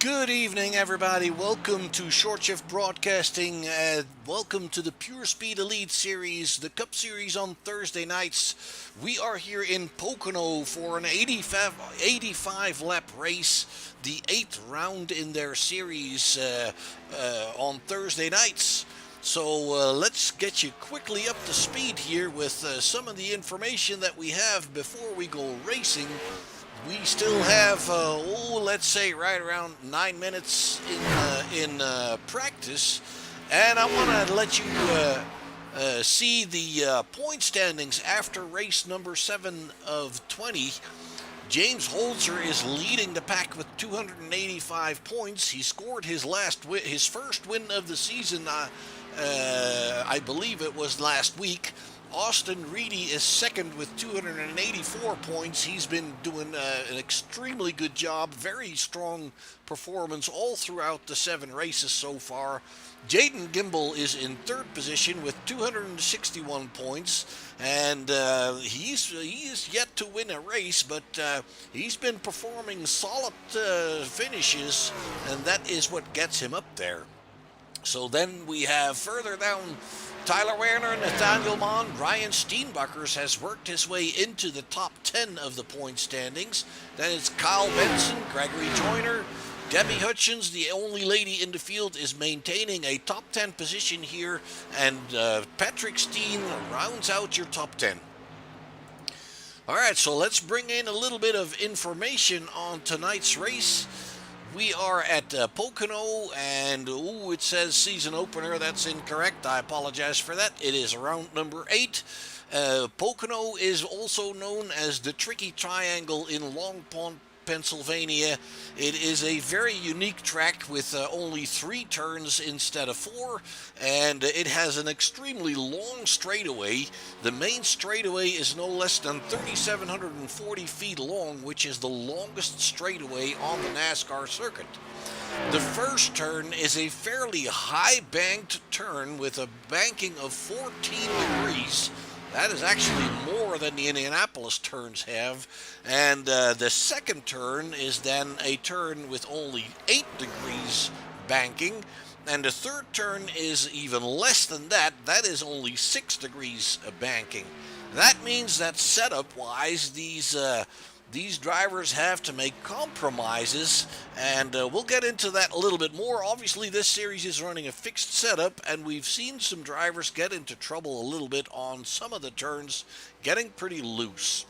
Good evening, everybody. Welcome to Short Shift Broadcasting. Welcome to the Pure Speed Elite Series, the Cup Series on Thursday nights. We are here in Pocono for an 85 lap race, the 8th round in their series on Thursday nights. So let's get you quickly up to speed here with some of the information that we have before we go racing. We still have, let's say right around 9 minutes in practice, and I want to let you see the point standings after race number 7 of 20. James Holzer is leading the pack with 285 points. He scored his first win of the season. I believe it was last week. Austin Reedy is second with 284 points. He's been doing an extremely good job. Very strong performance all throughout the 7 races so far. Jaden Gimbel is in third position with 261 points, and he is yet to win a race, but he's been performing solid finishes, and that is what gets him up there. So then we have further down Tyler Werner, Nathaniel Mon, Ryan Steenbuckers has worked his way into the top 10 of the point standings. Then it's Kyle Benson, Gregory Joyner, Debbie Hutchins, the only lady in the field, is maintaining a top 10 position here, and Patrick Steen rounds out your top 10. All right, so let's bring in a little bit of information on tonight's race. We are at Pocono, and it says season opener. That's incorrect. I apologize for that. It is round number 8. Pocono is also known as the Tricky Triangle in Long Pond, Pennsylvania. It is a very unique track with only 3 turns instead of 4, and it has an extremely long straightaway. The main straightaway is no less than 3,740 feet long, which is the longest straightaway on the NASCAR circuit. The first turn is a fairly high banked turn with a banking of 14 degrees. That is actually more than the Indianapolis turns have. And the second turn is then a turn with only 8 degrees banking. And the third turn is even less than that. That is only 6 degrees banking. That means that setup-wise, these drivers have to make compromises, and we'll get into that a little bit more. Obviously, this series is running a fixed setup, and we've seen some drivers get into trouble a little bit on some of the turns, getting pretty loose.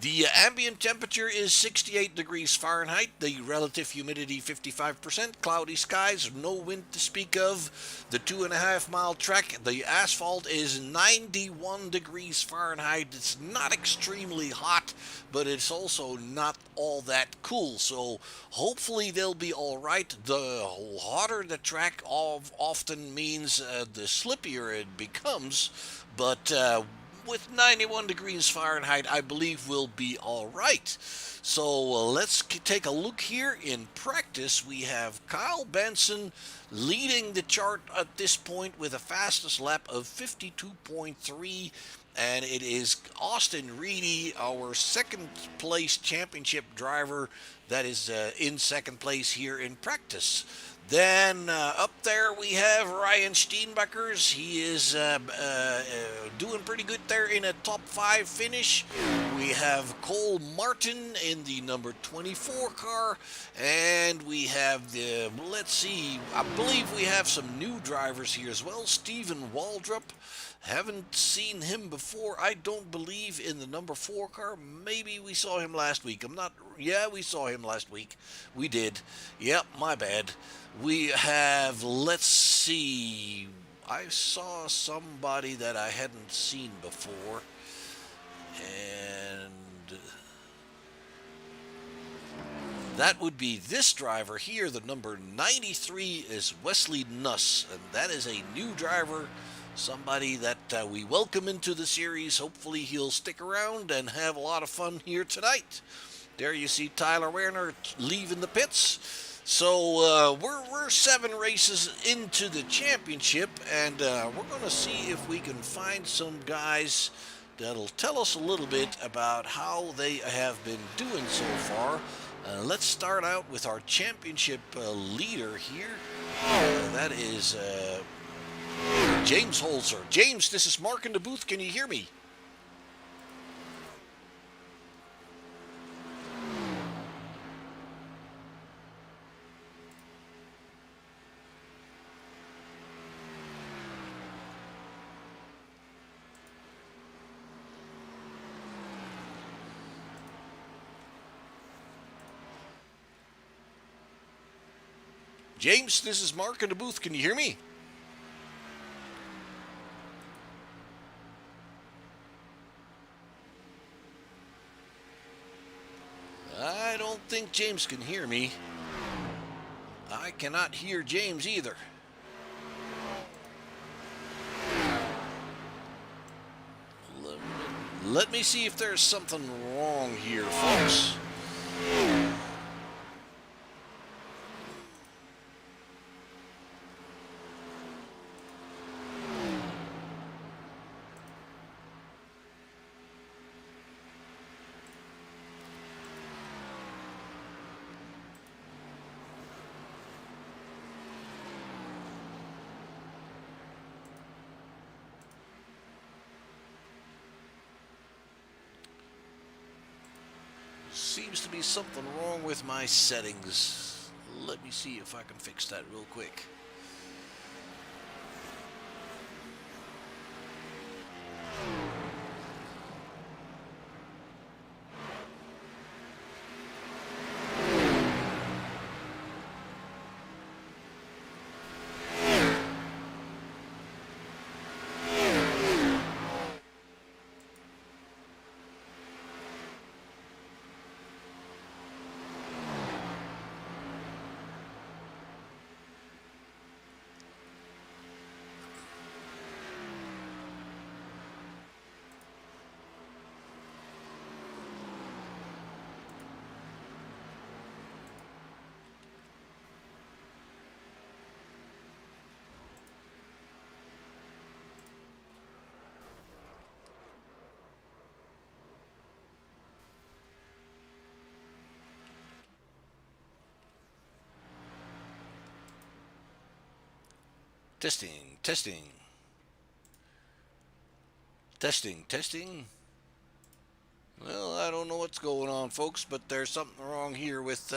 The ambient temperature is 68 degrees Fahrenheit, the relative humidity 55%, cloudy skies, no wind to speak of. The 2.5 mile track, the asphalt is 91 degrees Fahrenheit. It's not extremely hot, but it's also not all that cool, so hopefully they'll be all right. The hotter the track often means the slippier it becomes, but with 91 degrees Fahrenheit, I believe we'll be all right. So let's take a look here in practice. We have Kyle Benson leading the chart at this point with a fastest lap of 52.3. And it is Austin Reedy, our second place championship driver, that is in second place here in practice. Then up there we have Ryan Steenbuckers. He is doing pretty good there in a top 5 finish. We have Cole Martin in the number 24 car. And we have the, let's see, I believe we have some new drivers here as well. Stephen Waldrop. Haven't seen him before, I don't believe, in the number 4 car. Maybe we saw him last week. Yeah, we saw him last week. We did. Yep, my bad. We have, let's see, I saw somebody that I hadn't seen before. And that would be this driver here. The number 93 is Wesley Nuss, and that is a new driver. Somebody that we welcome into the series. Hopefully he'll stick around and have a lot of fun here tonight. There you see Tyler Werner leaving the pits. So we're 7 races into the championship, and we're going to see if we can find some guys that'll tell us a little bit about how they have been doing so far. Let's start out with our championship leader here. That is James Holzer. James, this is Mark in the booth. Can you hear me? James, this is Mark in the booth. Can you hear me? I don't think James can hear me. I cannot hear James either. Let me see if there's something wrong here, folks. Seems to be something wrong with my settings. Let me see if I can fix that real quick. Testing, testing. Testing, testing. Well, I don't know what's going on, folks, but there's something wrong here with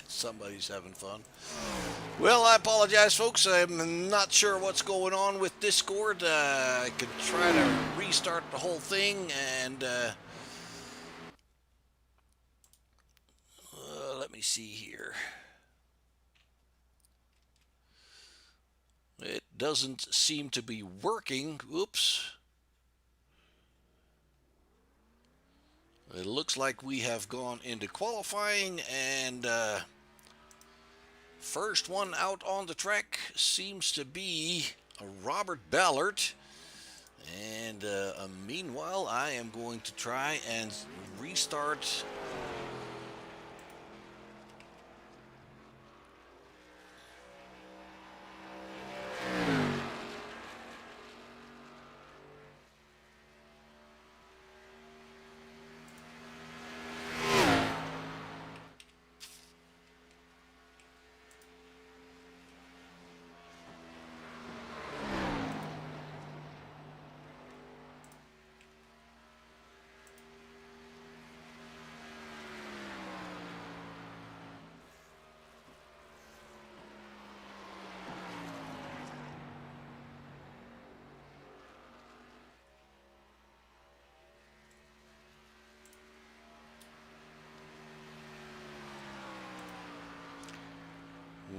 somebody's having fun. Well, I apologize, folks. I'm not sure what's going on with Discord. I could try to restart the whole thing, and let me see here. It doesn't seem to be working. Oops. It looks like we have gone into qualifying, and first one out on the track seems to be Robert Ballard. And meanwhile, I am going to try and restart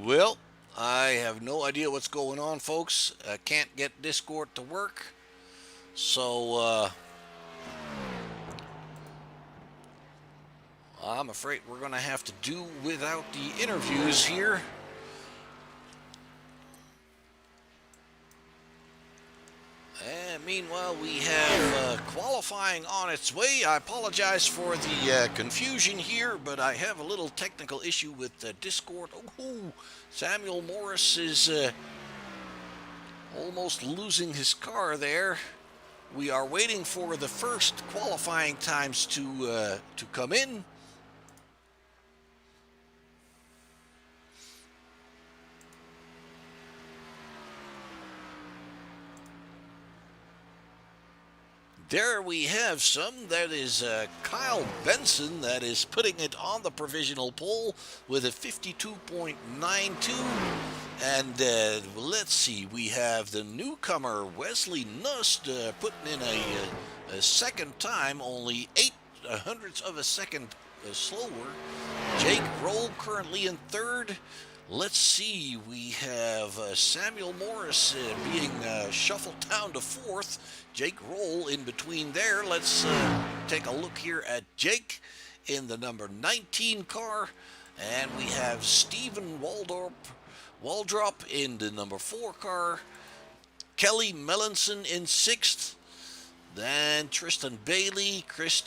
Well, I have no idea what's going on, folks. I can't get Discord to work. So, I'm afraid we're going to have to do without the interviews here. And meanwhile, we have qualifying on its way. I apologize for the confusion here, but I have a little technical issue with Discord. Oh, Samuel Morris is almost losing his car there. We are waiting for the first qualifying times to come in. There we have some. That is Kyle Benson that is putting it on the provisional pole with a 52.92. And let's see, we have the newcomer Wesley Nust putting in a second time, only 0.08 of a second slower. Jake Roll currently in third. Let's see, we have Samuel Morris being shuffled down to fourth. Jake Roll in between there. Let's take a look here at Jake in the number 19 car. And we have Stephen Waldrop in the number 4 car. Kelly Melanson in sixth. Then Tristan Bailey, Chris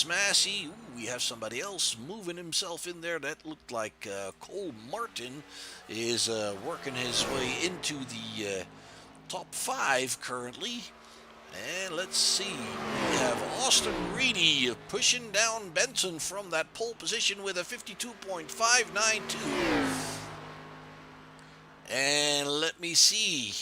Massey. Ooh, we have somebody else moving himself in there. That looked like Cole Martin is working his way into the top 5 currently. And let's see, we have Austin Reedy pushing down Benson from that pole position with a 52.592. And let me see.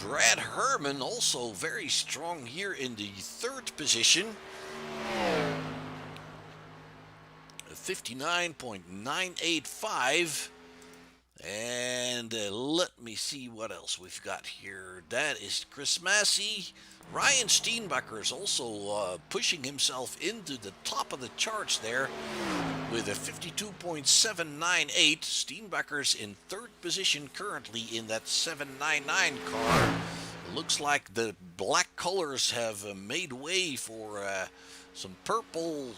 Brad Herman also very strong here in the third position. 59.985. And let me see what else we've got here. That is Chris Massey. Ryan Steenbacher is also pushing himself into the top of the charts there with a 52.798. Steenbacher's in third position currently in that 799 car. Looks like the black colors have made way for some purple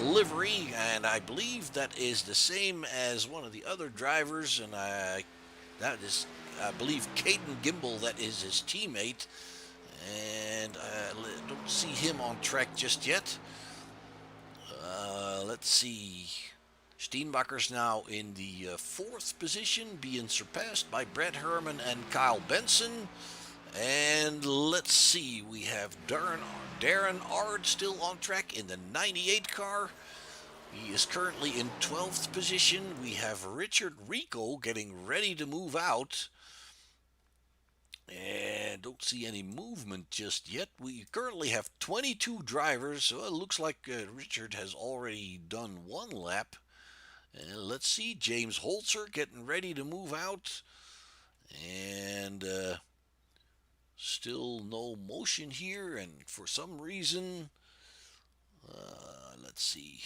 livery, and I believe that is the same as one of the other drivers, and I believe Caden Gimbel, that is his teammate, and I don't see him on track just yet. Let's see. Steenbacher's now in the fourth position, being surpassed by Brett Herman and Kyle Benson. And let's see, we have Darren Ard still on track in the 98 car. He is currently in 12th position. We have Richard Rico getting ready to move out. And don't see any movement just yet. We currently have 22 drivers, so it looks like Richard has already done one lap. And let's see, James Holzer getting ready to move out. And still no motion here, and for some reason, let's see.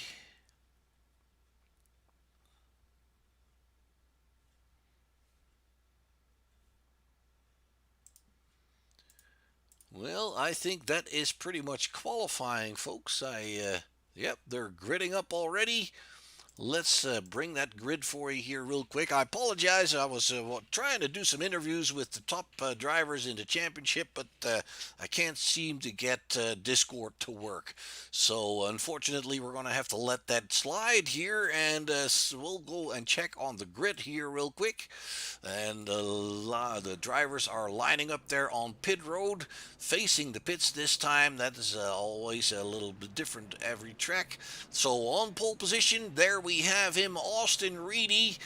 Well, I think that is pretty much qualifying, folks. Yep, they're gridding up already. Let's bring that grid for you here real quick. I apologize. I was trying to do some interviews with the top drivers in the championship, but I can't seem to get Discord to work. So unfortunately, we're going to have to let that slide here, and we'll go and check on the grid here real quick. And the drivers are lining up there on pit road, facing the pits this time. That is always a little bit different every track. So on pole position, there we have him, Austin Reedy.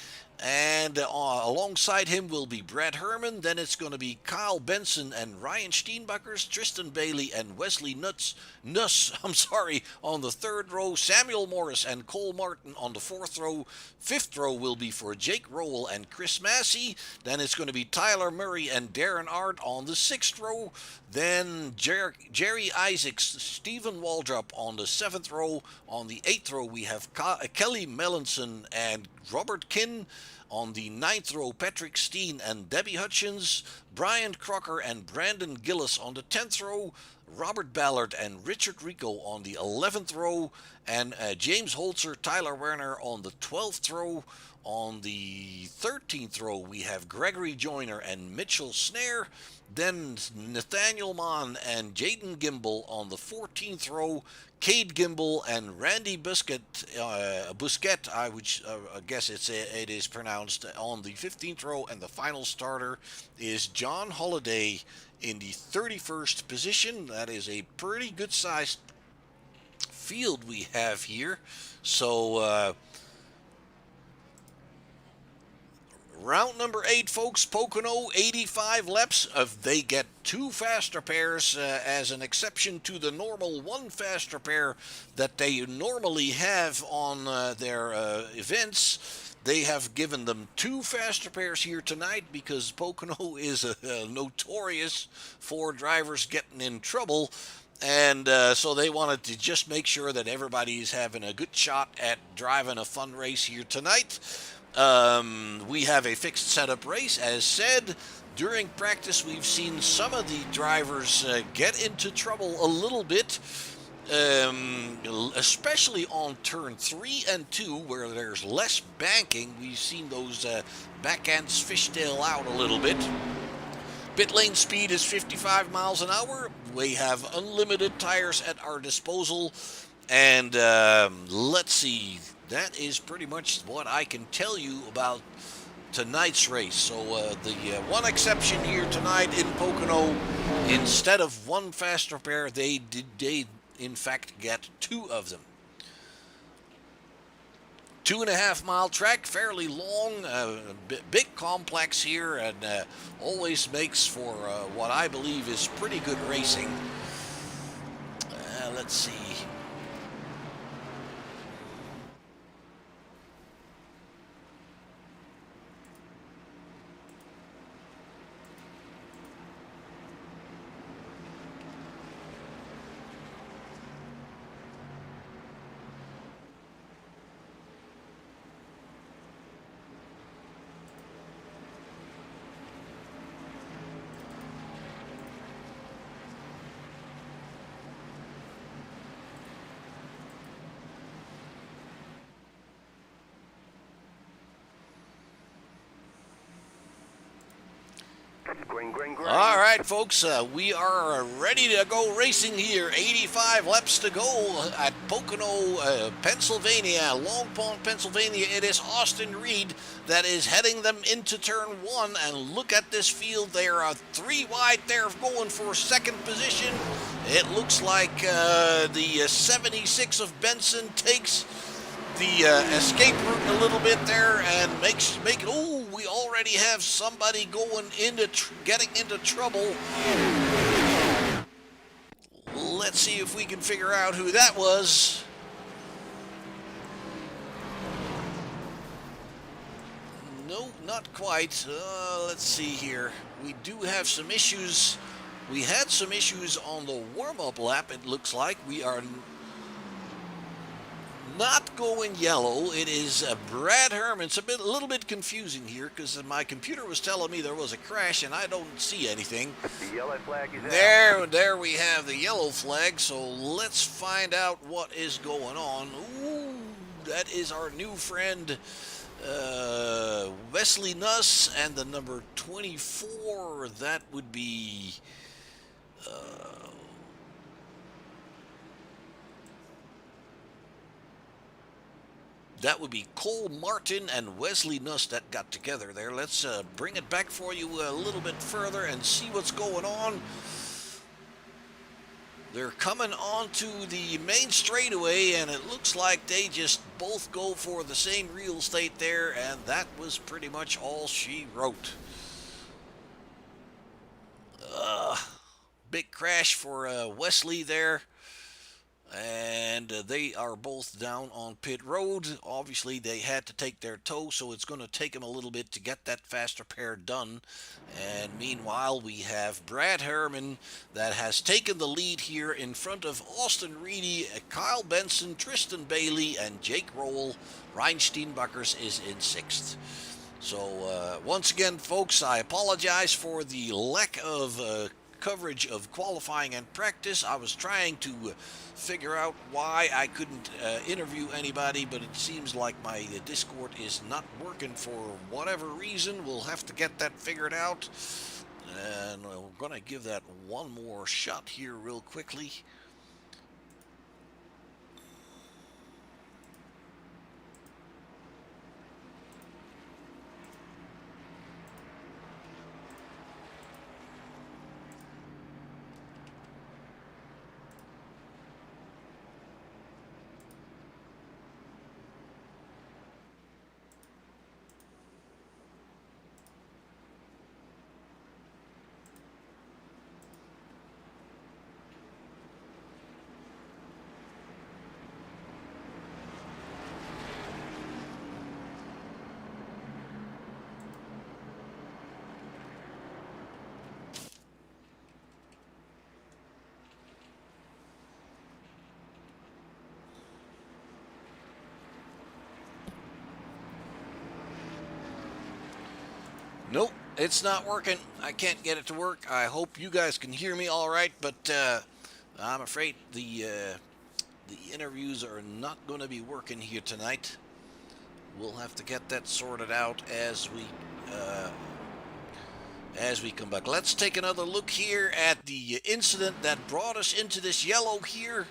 And alongside him will be Brad Herman. Then it's going to be Kyle Benson and Ryan Steenbakkers, Tristan Bailey and Wesley Nuss, on the third row. Samuel Morris and Cole Martin on the fourth row. Fifth row will be for Jake Rowell and Chris Massey. Then it's going to be Tyler Murray and Darren Art on the sixth row. Then Jerry Isaacs, Stephen Waldrop on the seventh row. On the eighth row, we have Kelly Melanson and Robert Kinn. On the ninth row, Patrick Steen and Debbie Hutchins. Brian Crocker and Brandon Gillis on the 10th row. Robert Ballard and Richard Rico on the 11th row. And James Holzer, Tyler Werner on the 12th row. On the 13th row, we have Gregory Joyner and Mitchell Snare. Then Nathaniel Mann and Jaden Gimbel on the 14th row. Cade Gimbel and Randy Busquet, I would guess it is pronounced, on the 15th row. And the final starter is John Holliday in the 31st position. That is a pretty good sized field we have here. So round number 8, folks. Pocono, 85 laps. They get 2 faster pairs as an exception to the normal 1 faster pair that they normally have on their events. They have given them 2 faster pairs here tonight because Pocono is notorious for drivers getting in trouble. And so they wanted to just make sure that everybody's having a good shot at driving a fun race here tonight. We have a fixed setup race. As said, during practice we've seen some of the drivers get into trouble a little bit, especially on turn 3 and 2 where there's less banking. We've seen those back ends fishtail out a little bit. Pit lane speed is 55 miles an hour. We have unlimited tires at our disposal. And let's see. That is pretty much what I can tell you about tonight's race. So the one exception here tonight in Pocono, instead of 1 faster pair, they in fact get 2 of them. 2.5 mile track, fairly long, big complex here, and always makes for what I believe is pretty good racing. Let's see. All right, folks, we are ready to go racing here. 85 laps to go at Pocono, Pennsylvania, Long Pond, Pennsylvania. It is Austin Reed that is heading them into turn 1. And look at this field. They are 3 wide there going for second position. It looks like the 76 of Benson takes the escape route a little bit there and make it. Oh, we already have somebody going into getting into trouble. Let's see if we can figure out who that was. No, not quite. Let's see here. We do have some issues. We had some issues on the warm-up lap. It looks like we are not going yellow. It is Brad Herman. It's a little bit confusing here because my computer was telling me there was a crash and I don't see anything. The yellow flag is out. There we have the yellow flag. So let's find out what is going on. Ooh, that is our new friend Wesley Nuss, and the number 24. That would be. That would be Cole Martin and Wesley Nuss that got together there. Let's bring it back for you a little bit further and see what's going on. They're coming onto the main straightaway, and it looks like they just both go for the same real estate there, and that was pretty much all she wrote. Big crash for Wesley there. And they are both down on pit road. Obviously, they had to take their tow, so it's going to take them a little bit to get that fast repair done. And meanwhile, we have Brad Herman that has taken the lead here in front of Austin Reedy, Kyle Benson, Tristan Bailey, and Jake Roll. Ryan Steenbakkers is in sixth. So once again, folks, I apologize for the lack of coverage of qualifying and practice. I was trying to figure out why I couldn't interview anybody, but it seems like my Discord is not working for whatever reason. We'll have to get that figured out. And we're going to give that one more shot here real quickly. Nope, it's not working. I can't get it to work. I hope you guys can hear me all right, but I'm afraid the interviews are not going to be working here tonight. We'll have to get that sorted out as we come back. Let's take another look here at the incident that brought us into this yellow here.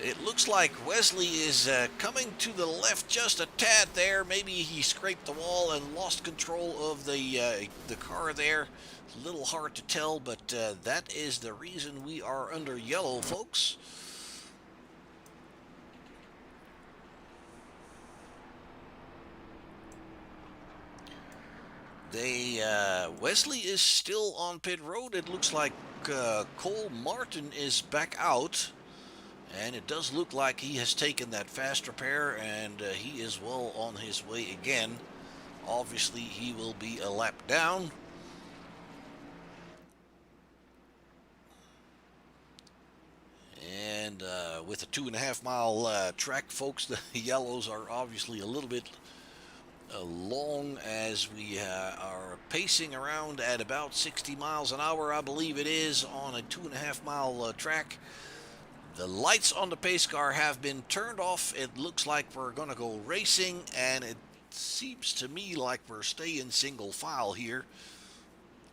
It looks like Wesley is coming to the left just a tad there. Maybe he scraped the wall and lost control of the car there. A little hard to tell, but that is the reason we are under yellow, folks. Wesley is still on pit road. It looks like Cole Martin is back out. And it does look like he has taken that fast repair, and he is well on his way again. Obviously, he will be a lap down. And with a 2.5 mile track, folks, the yellows are obviously a little bit long as we are pacing around at about 60 miles an hour, I believe it is, on a 2.5 mile track. The lights on the pace car have been turned off. It looks like we're going to go racing, and it seems to me like we're staying single file here.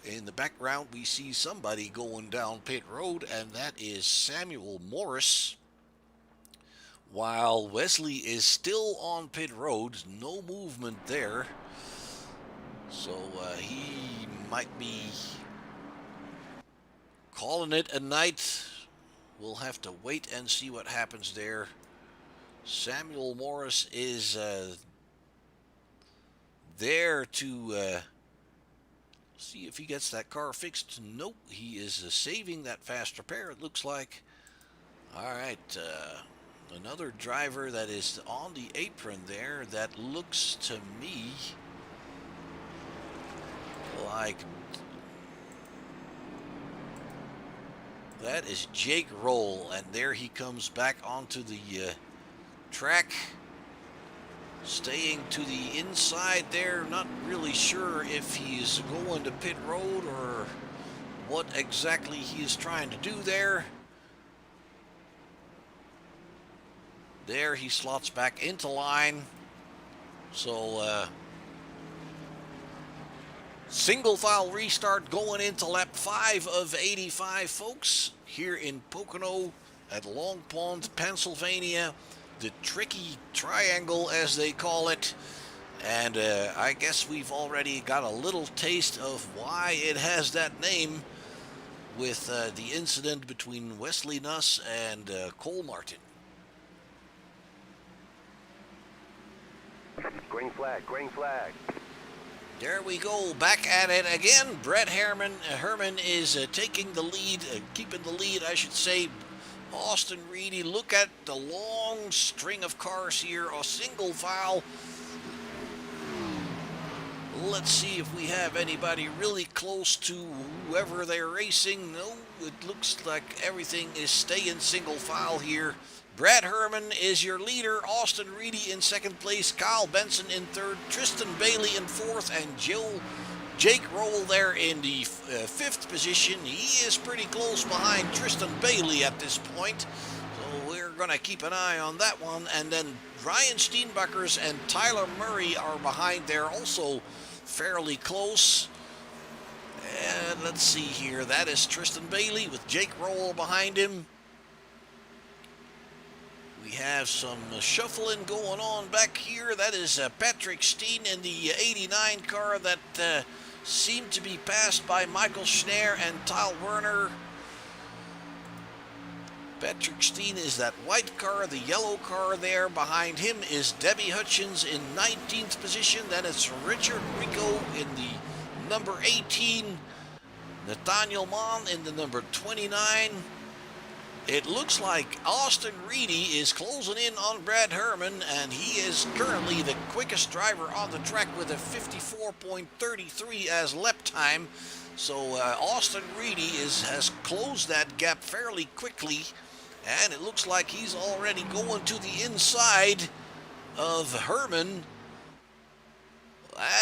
In the background, we see somebody going down pit road, and that is Samuel Morris. While Wesley is still on pit road, no movement there. So he might be calling it a night. We'll have to wait and see what happens there. Samuel Morris is there to see if he gets that car fixed. Nope, he is saving that fast repair, it looks like. All right, another driver that is on the apron there that looks to me like that is Jake Roll, and there he comes back onto the track, staying to the inside there. Not really sure if he's going to pit road or what exactly he is trying to do there. There he slots back into line. So single file restart going into lap 5 of 85, folks, here in Pocono at Long Pond, Pennsylvania. The tricky triangle, as they call it. And I guess we've already got a little taste of why it has that name with the incident between Wesley Nuss and Cole Martin. Green flag, green flag. There we go, back at it again. Brett Herman is taking the lead, keeping the lead, I should say. Austin Reedy, look at the long string of cars here, a single file. Let's see if we have anybody really close to whoever they're racing. No, it looks like everything is staying single file here. Brad Herman is your leader, Austin Reedy in second place, Kyle Benson in third, Tristan Bailey in fourth, and Jake Roll there in the fifth position. He is pretty close behind Tristan Bailey at this point, so we're going to keep an eye on that one. And then Ryan Steenbuckers and Tyler Murray are behind there, also fairly close. And let's see here, that is Tristan Bailey with Jake Roll behind him. We have some shuffling going on back here. That is Patrick Steen in the 89 car that seemed to be passed by Michael Schneer and Tal Werner. Patrick Steen is that white car, the yellow car there. Behind him is Debbie Hutchins in 19th position. Then it's Richard Rico in the number 18. Nathaniel Mann in the number 29. It looks like Austin Reedy is closing in on Brad Herman, and he is currently the quickest driver on the track with a 54.33 as lap time. So Austin Reedy has closed that gap fairly quickly, and it looks like he's already going to the inside of Herman.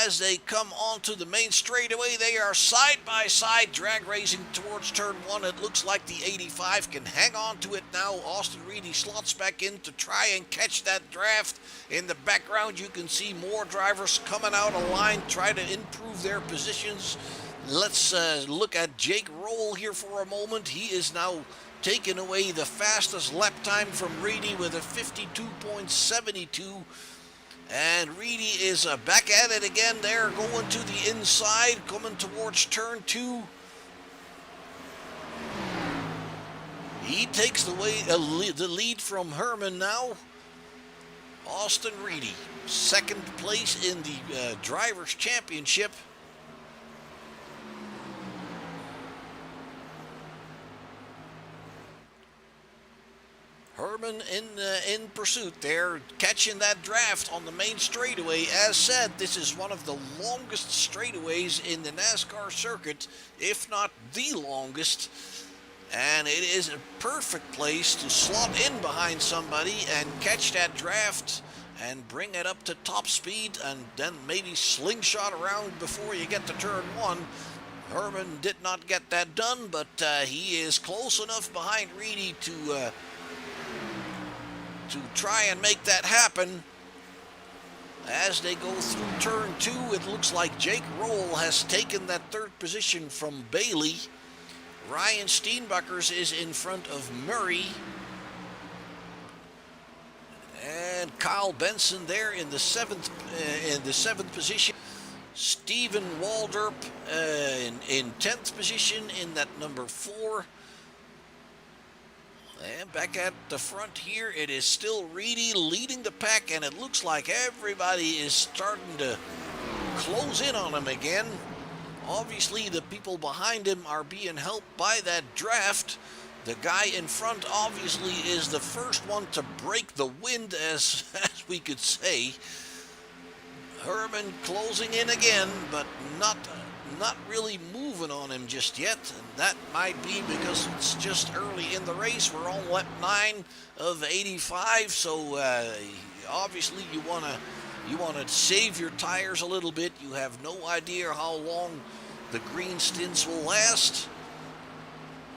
As they come onto the main straightaway, they are side by side drag racing towards turn one. It looks like the 85 can hang on to it now. Austin Reedy slots back in to try and catch that draft. In the background, you can see more drivers coming out of line, try to improve their positions. Let's look at Jake Roll here for a moment. He is now taking away the fastest lap time from Reedy with a 52.72. And Reedy is back at it again there, going to the inside, coming towards turn two. He takes the lead from Herman now. Austin Reedy, second place in the Drivers' Championship. Herman in pursuit there, catching that draft on the main straightaway. As said, this is one of the longest straightaways in the NASCAR circuit, if not the longest. And it is a perfect place to slot in behind somebody and catch that draft and bring it up to top speed and then maybe slingshot around before you get to turn one. Herman did not get that done, but he is close enough behind Reedy to try and make that happen. As they go through turn two, it looks like Jake Roll has taken that third position from Bailey. Ryan Steenbuckers is in front of Murray. And Kyle Benson there in the seventh position. Stephen Waldrop in 10th position in that number 4. And back at the front here, it is still Reedy leading the pack, and it looks like everybody is starting to close in on him again. Obviously, the people behind him are being helped by that draft. The guy in front obviously is the first one to break the wind, as we could say. Herman closing in again, but not really moving on him just yet, and that might be because it's just early in the race. We're on lap 9 of 85, so obviously you want to save your tires a little bit. You have no idea how long the green stints will last.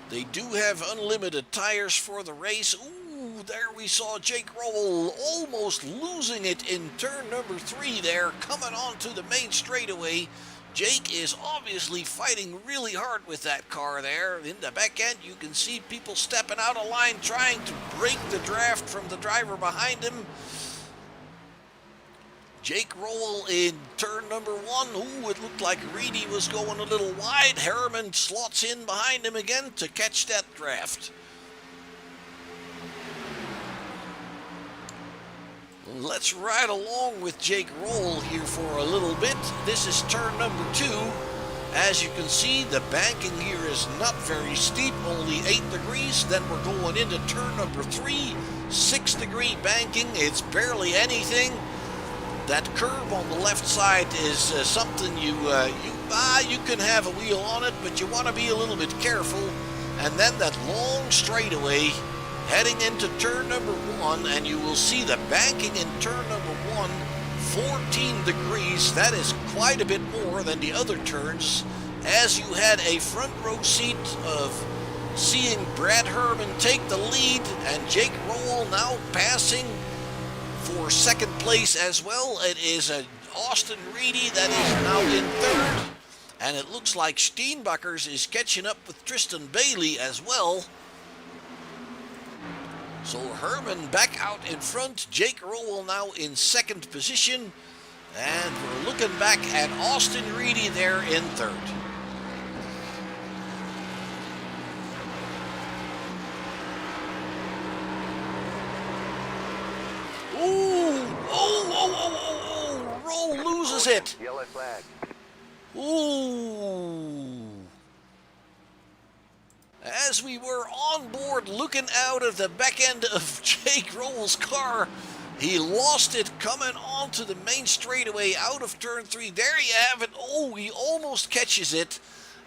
They do have unlimited tires for the race. Ooh, there we saw Jake Roll almost losing it in turn number 3 there, coming onto the main straightaway. Jake is obviously fighting really hard with that car there. In the back end, you can see people stepping out of line, trying to break the draft from the driver behind him. Jake Rowell in turn number 1. Ooh, it looked like Reedy was going a little wide. Harriman slots in behind him again to catch that draft. Let's ride along with Jake Rowell here for a little bit. This is turn number 2. As you can see, the banking here is not very steep, only 8 degrees. Then we're going into turn number 3, 6-degree banking. It's barely anything. That curve on the left side is something you can have a wheel on it, but you want to be a little bit careful. And then that long straightaway heading into turn number 1, and you will see the banking in turn number 1, 14 degrees. That is quite a bit more than the other turns, as you had a front row seat of seeing Brad Herman take the lead and Jake Rowell now passing for second place as well. It is Austin Reedy that is now in third, and it looks like Steenbakkers is catching up with Tristan Bailey as well. So Herman back out in front, Jake Rowell now in second position, and we're looking back at Austin Reedy there in third. Ooh, Rowell loses it. Yellow flag. Ooh. As we were on board looking out of the back end of Jake Rowell's car, he lost it coming onto the main straightaway out of turn 3. There you have it. Oh, he almost catches it.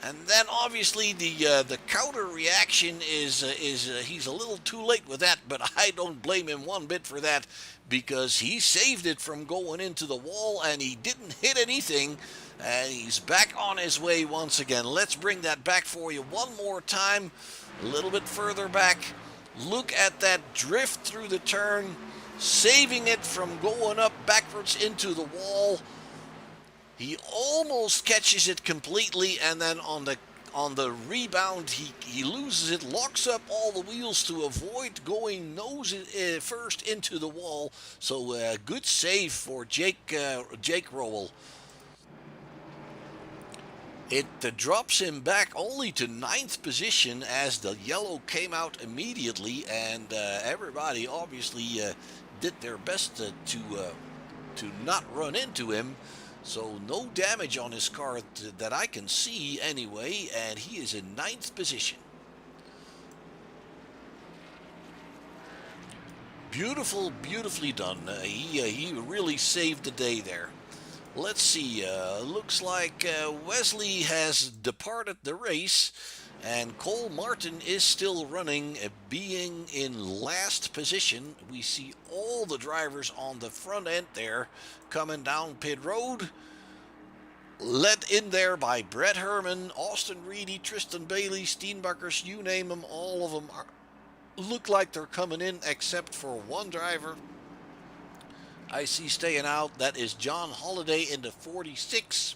And then obviously the counter reaction is he's a little too late with that, but I don't blame him one bit for that, because he saved it from going into the wall and he didn't hit anything. And he's back on his way once again. Let's bring that back for you one more time, a little bit further back. Look at that drift through the turn, saving it from going up backwards into the wall. He almost catches it completely, and then on the rebound, he loses it, locks up all the wheels to avoid going nose first into the wall. So good save for Jake Rowell. It drops him back only to 9th position as the yellow came out immediately, and everybody obviously did their best to not run into him. So no damage on his car that I can see anyway, and he is in 9th position. Beautifully done. He really saved the day there. Let's see, looks like Wesley has departed the race, and Cole Martin is still running, being in last position. We see all the drivers on the front end there coming down pit road, led in there by Brett Herman, Austin Reedy, Tristan Bailey, Steenbakkers, you name them, all of them look like they're coming in except for one driver I see staying out. That is John Holliday in the 46.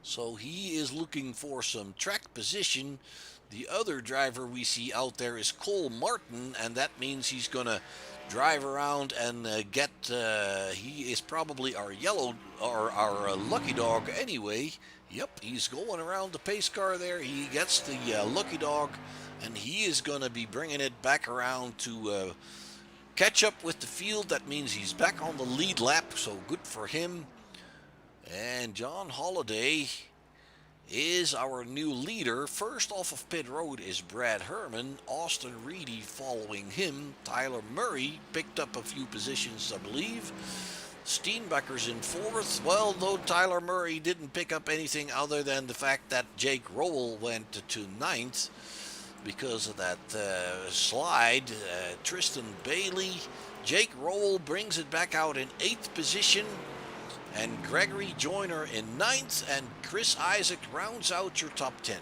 So he is looking for some track position. The other driver we see out there is Cole Martin, and that means he's going to drive around and get, he is probably our yellow, or our lucky dog anyway. Yep, he's going around the pace car there. He gets the lucky dog, and he is going to be bringing it back around to catch up with the field. That means he's back on the lead lap, so good for him. And John Holliday is our new leader. First off of pit road is Brad Herman, Austin Reedy following him. Tyler Murray picked up a few positions, I believe. Steenbakkers in 4th. Well, though Tyler Murray didn't pick up anything other than the fact that Jake Rowell went to 9th. Because of that slide. Tristan Bailey, Jake Rowell brings it back out in 8th position, and Gregory Joyner in 9th, and Chris Isaac rounds out your top 10.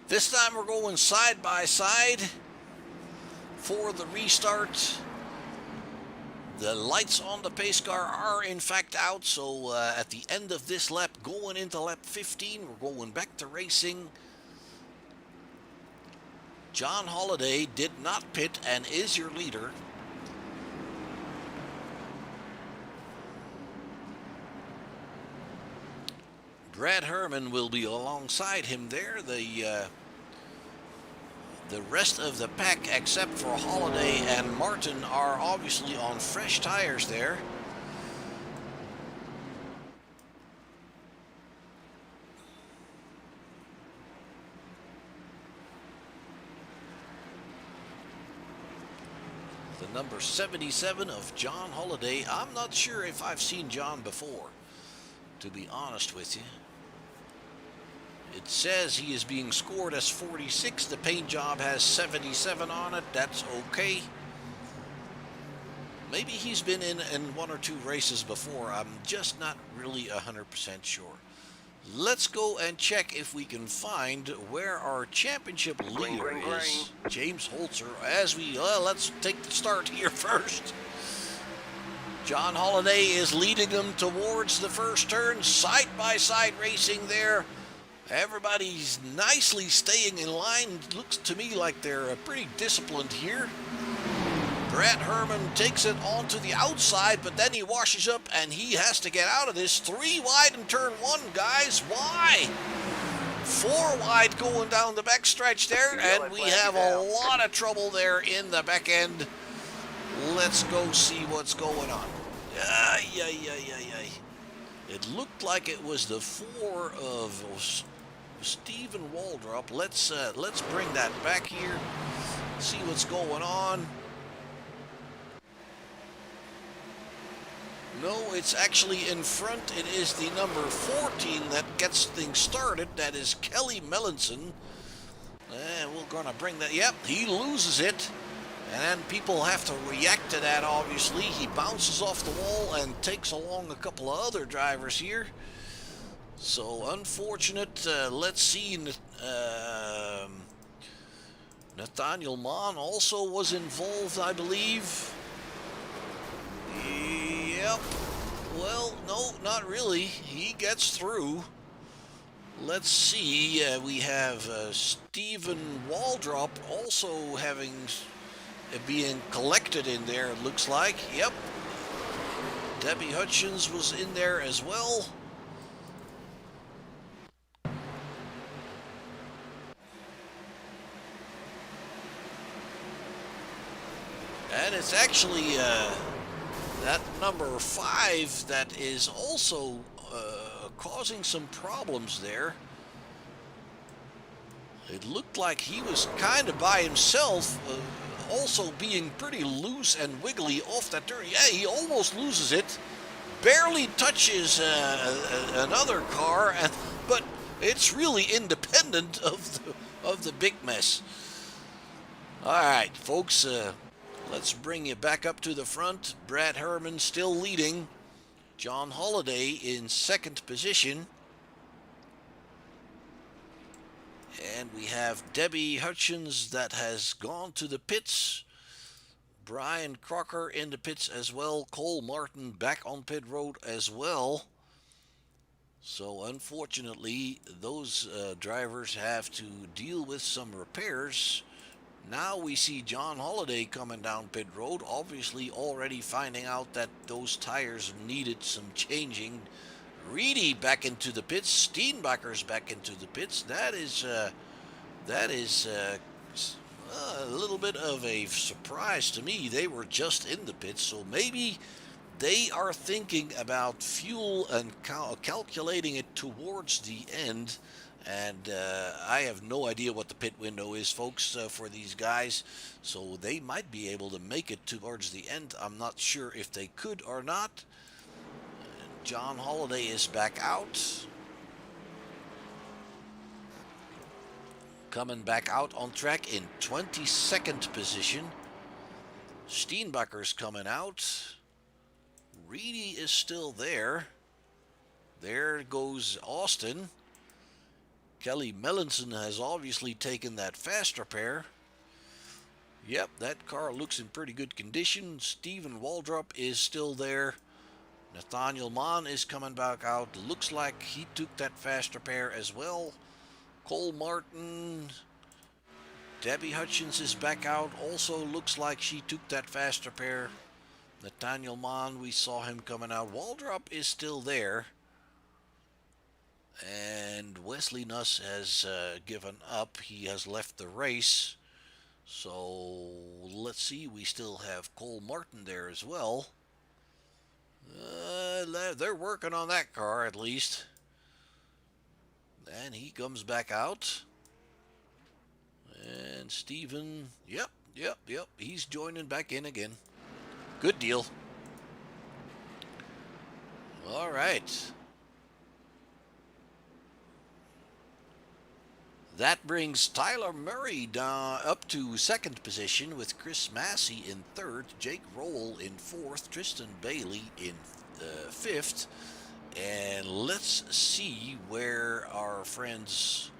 This time we're going side by side for the restart. The lights on the pace car are in fact out, so at the end of this lap, going into lap 15, we're going back to racing. John Holliday did not pit and is your leader. Brad Herman will be alongside him there. The rest of the pack, except for Holliday and Martin, are obviously on fresh tires there. The number 77 of John Holliday. I'm not sure if I've seen John before, to be honest with you. It says he is being scored as 46. The paint job has 77 on it. That's okay. Maybe he's been in one or two races before. I'm just not really 100% sure. Let's go and check if we can find where our championship leader is. James Holzer. Let's take the start here first. John Holliday is leading them towards the first turn. Side-by-side racing there. Everybody's nicely staying in line. Looks to me like they're pretty disciplined here. Brad Herman takes it onto the outside, but then he washes up and he has to get out of this. 3 wide in turn 1, guys. Why? 4 wide going down the back stretch there, and we have a lot of trouble there in the back end. Let's go see what's going on. It looked like it was the 4 of Stephen Waldrop. Let's bring that back here. See what's going on. No, it's actually in front. It is the number 14 that gets things started. That is Kelly Melanson. And we're going to bring that. Yep, he loses it. And then people have to react to that, obviously. He bounces off the wall and takes along a couple of other drivers here. So, unfortunate. Let's see. Nathaniel Mann also was involved, I believe. Yep. Well, no, not really. He gets through. Let's see. We have Stephen Waldrop also being collected in there, it looks like. Yep. Debbie Hutchins was in there as well. And it's actually that number 5 that is also causing some problems there. It looked like he was kind of by himself, also being pretty loose and wiggly off that turn. Yeah, he almost loses it. Barely touches another car, but it's really independent of the big mess. All right, folks, let's bring you back up to the front. Brad Herman still leading. John Holliday in second position. And we have Debbie Hutchins that has gone to the pits. Brian Crocker in the pits as well. Cole Martin back on pit road as well. So unfortunately, those drivers have to deal with some repairs. Now we see John Holliday coming down pit road, obviously already finding out that those tires needed some changing. Reedy back into the pits. Steenbacher's back into the pits. That is a little bit of a surprise to me. They were just in the pits, so maybe they are thinking about fuel and calculating it towards the end. And I have no idea what the pit window is, folks, for these guys. So they might be able to make it towards the end. I'm not sure if they could or not. John Holliday is back out. Coming back out on track in 22nd position. Steenbacher's coming out. Reedy is still there. There goes Austin. Kelly Melanson has obviously taken that faster pair. Yep, that car looks in pretty good condition. Steven Waldrop is still there. Nathaniel Mann is coming back out. Looks like he took that faster pair as well. Cole Martin. Debbie Hutchins is back out. Also looks like she took that faster pair. Nathaniel Mann, we saw him coming out. Waldrop is still there. And Wesley Nuss has given up. He has left the race. So let's see. We still have Cole Martin there as well. They're working on that car at least. And he comes back out. And Steven, yep. He's joining back in again. Good deal. All right. That brings Tyler Murray down up to second position with Chris Massey in third, Jake Roll in fourth, Tristan Bailey in fifth. And let's see where our friends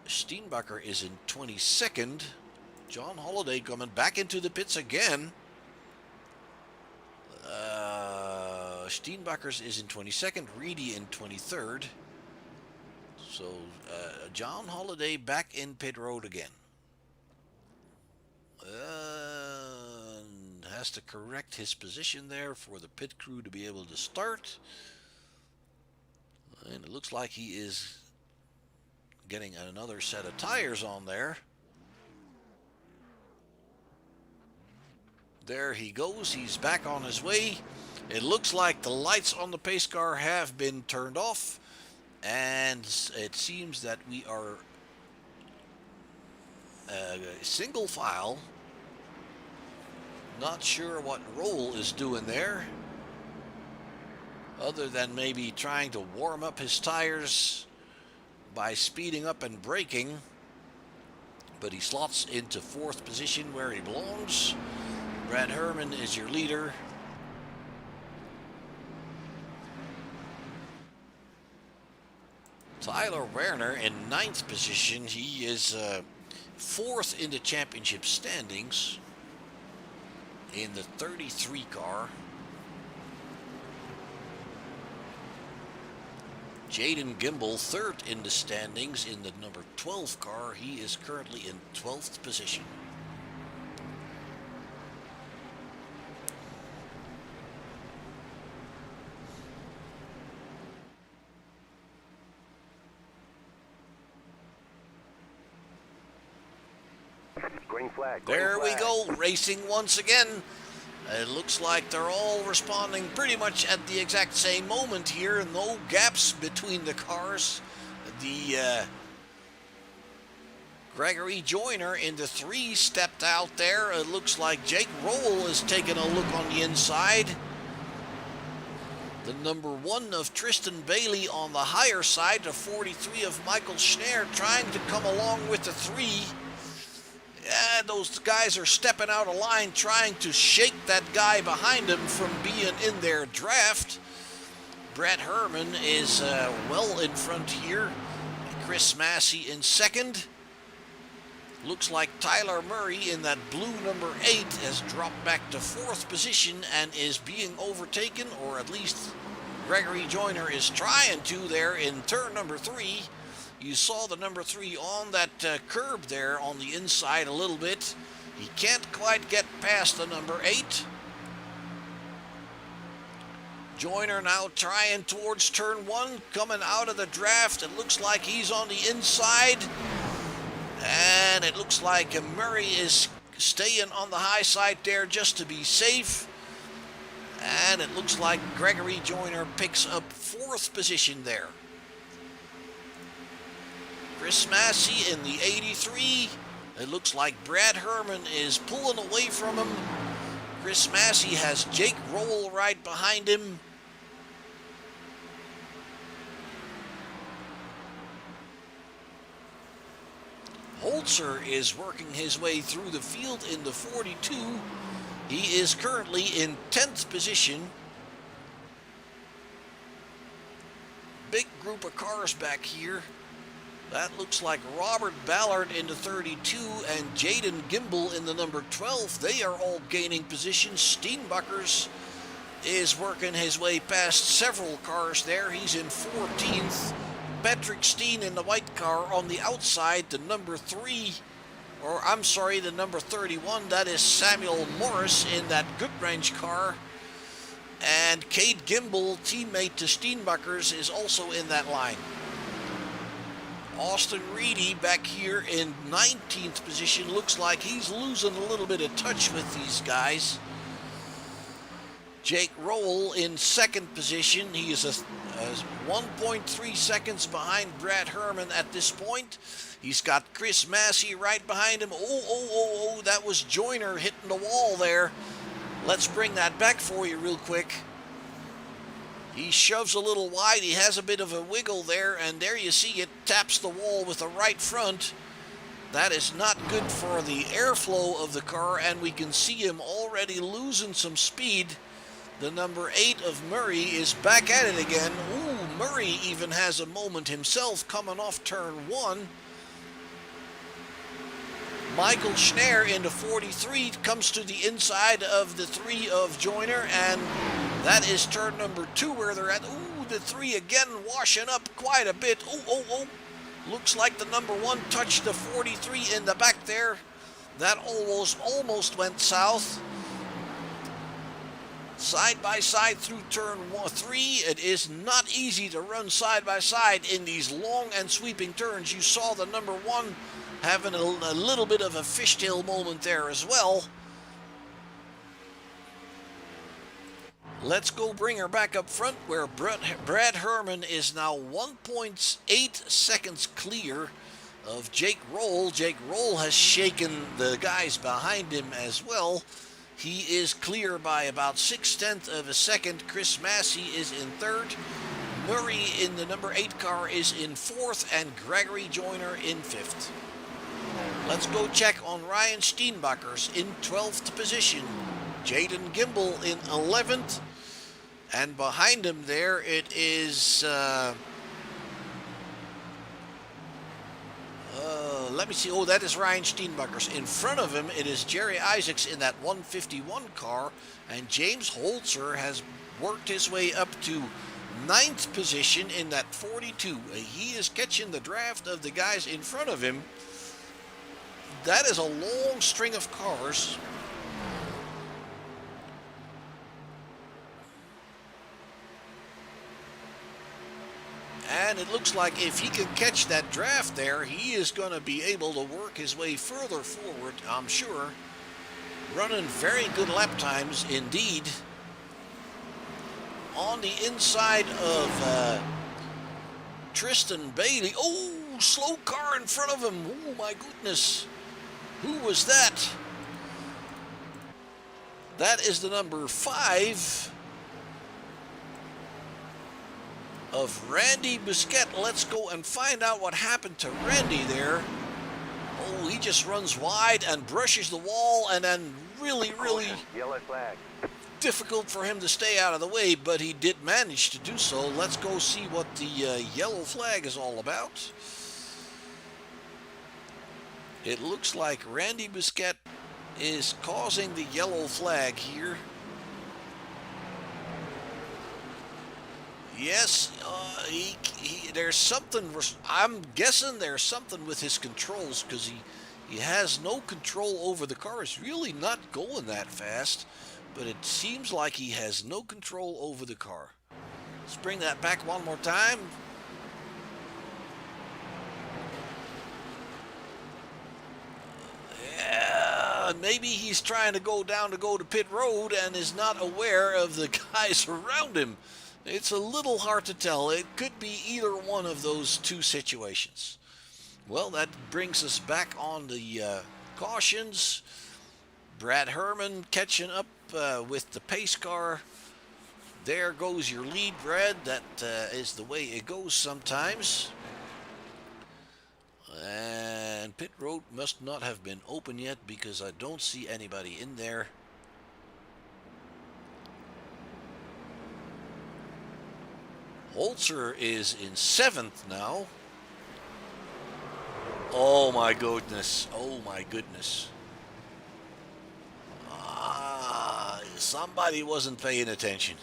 Steenbacher is in 22nd. John Holiday coming back into the pits again. Steenbacher's is in 22nd, Reedy in 23rd. So John Holiday back in pit road again. Has to correct his position there for the pit crew to be able to start. And it looks like he is getting another set of tires on there. There he goes. He's back on his way. It looks like the lights on the pace car have been turned off. And it seems that we are single file. Not sure what Roll is doing there, other than maybe trying to warm up his tires by speeding up and braking. But he slots into fourth position where he belongs. Brad Herman is your leader. Tyler Werner in ninth position. He is fourth in the championship standings in the 33 car. Jaden Gimbel third in the standings in the number 12 car. He is currently in 12th position. Green flag. There we go, racing once again. It looks like they're all responding pretty much at the exact same moment here. No gaps between the cars. The Gregory Joyner in the 3 stepped out there. It looks like Jake Roll is taking a look on the inside. The number 1 of Tristan Bailey on the higher side. The 43 of Michael Schneer trying to come along with the 3. Yeah, those guys are stepping out of line, trying to shake that guy behind them from being in their draft. Brett Herman is well in front here. Chris Massey in second. Looks like Tyler Murray in that blue number 8 has dropped back to fourth position and is being overtaken, or at least Gregory Joyner is trying to there in turn number 3. You saw the number 3 on that curb there on the inside a little bit. He can't quite get past the number 8. Joyner now trying towards turn 1, coming out of the draft. It looks like he's on the inside. And it looks like Murray is staying on the high side there just to be safe. And it looks like Gregory Joyner picks up fourth position there. Chris Massey in the 83. It looks like Brad Herman is pulling away from him. Chris Massey has Jake Roll right behind him. Holzer is working his way through the field in the 42. He is currently in 10th position. Big group of cars back here. That looks like Robert Ballard in the 32 and Jaden Gimbel in the number 12. They are all gaining position. Steenbuckers is working his way past several cars there. He's in 14th. Patrick Steen in the white car on the outside, the number 3, or I'm sorry, the number 31. That is Samuel Morris in that Goodwrench car. And Cade Gimbel, teammate to Steenbuckers, is also in that line. Austin Reedy back here in 19th position. Looks like he's losing a little bit of touch with these guys. Jake Rowell in 2nd position. He is 1.3 seconds behind Brad Herman at this point. He's got Chris Massey right behind him. Oh, that was Joyner hitting the wall there. Let's bring that back for you real quick. He shoves a little wide. He has a bit of a wiggle there, and there you see it taps the wall with the right front. That is not good for the airflow of the car, and we can see him already losing some speed. The number 8 of Murray is back at it again. Ooh, Murray even has a moment himself coming off turn 1. Michael Schneer into 43 comes to the inside of the 3 of Joyner, and that is turn number 2 where they're at. Ooh, the 3 again washing up quite a bit. Oh. Looks like the number 1 touched the 43 in the back there. That almost went south. Side by side through turn 3. It is not easy to run side by side in these long and sweeping turns. You saw the number 1 having a little bit of a fishtail moment there as well. Let's go bring her back up front where Brad Herman is now 1.8 seconds clear of Jake Roll. Jake Roll has shaken the guys behind him as well. He is clear by about 0.6 of a second. Chris Massey is in 3rd. Murray in the number 8 car is in 4th, and Gregory Joyner in 5th. Let's go check on Ryan Steenbuckers in 12th position. Jaden Gimbel in 11th. And behind him there it is, let me see. Oh, that is Ryan Steenbuckers. In front of him, it is Jerry Isaacs in that 151 car. And James Holzer has worked his way up to 9th position in that 42. He is catching the draft of the guys in front of him. That is a long string of cars. And it looks like if he can catch that draft there, he is going to be able to work his way further forward, I'm sure. Running very good lap times indeed. On the inside of Tristan Bailey. Oh, slow car in front of him. Oh, my goodness. Who was that? That is the number 5 of Randy Busquet. Let's go and find out what happened to Randy there. Oh, he just runs wide and brushes the wall, and then really Yellow flag. difficult for him to stay out of the way, but he did manage to do so. Let's go see what the yellow flag is all about. It looks like Randy Busquet is causing the yellow flag here. Yes, there's something. I'm guessing there's something with his controls, because he has no control over the car. It's really not going that fast, but it seems like he has no control over the car. Let's bring that back one more time. Yeah, maybe he's trying to go to pit road and is not aware of the guys around him. It's a little hard to tell. It could be either one of those two situations. Well, that brings us back on the cautions. Brad Herman catching up with the pace car. There goes your lead, Brad. That is the way it goes sometimes. And pit road must not have been open yet, because I don't see anybody in there. Holzer is in 7th now. Oh my goodness. Oh my goodness. Somebody wasn't paying attention.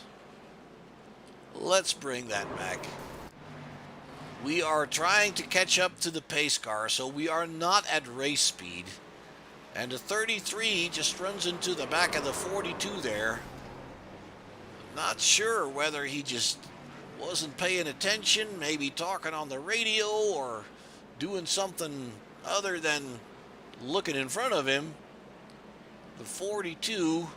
Let's bring that back. We are trying to catch up to the pace car, so we are not at race speed. And the 33 just runs into the back of the 42 there. Not sure whether he just wasn't paying attention, maybe talking on the radio or doing something other than looking in front of him. The 42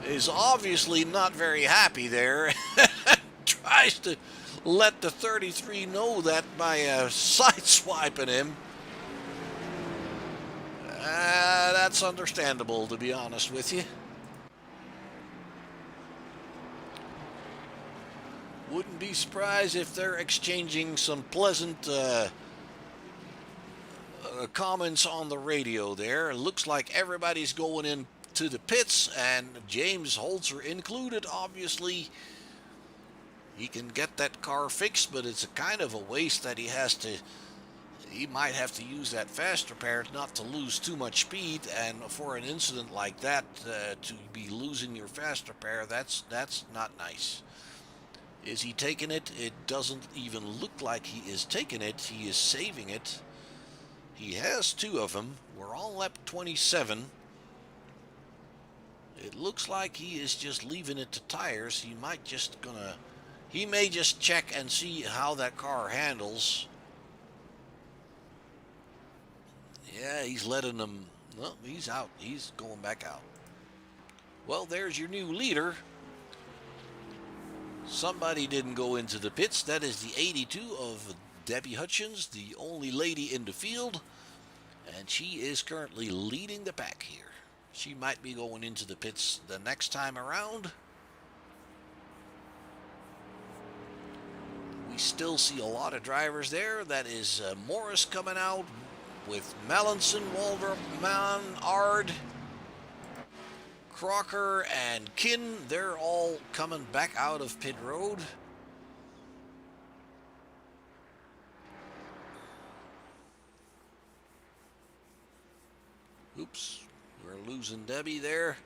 is obviously not very happy there. Tries to let the 33 know that by sideswiping him. That's understandable, to be honest with you. Wouldn't be surprised if they're exchanging some pleasant comments on the radio there. It looks like everybody's going into the pits, and James Holzer included, obviously. He can get that car fixed, but it's a kind of a waste that he might have to use that fast repair not to lose too much speed, and for an incident like that, to be losing your fast repair, that's not nice. Is he taking it? It doesn't even look like he is taking it. He is saving it. He has two of them. We're on lap 27. It looks like he is just leaving it to tires. He may just check and see how that car handles. Yeah, he's letting them. Well, he's out. He's going back out. Well, there's your new leader. Somebody didn't go into the pits. That is the 82 of Debbie Hutchins, the only lady in the field. And she is currently leading the pack here. She might be going into the pits the next time around. We still see a lot of drivers there. That is Morris coming out with Melanson, Waldrop, Mann, Ard, Crocker, and Kin. They're all coming back out of pit road. Oops, we're losing Debbie there.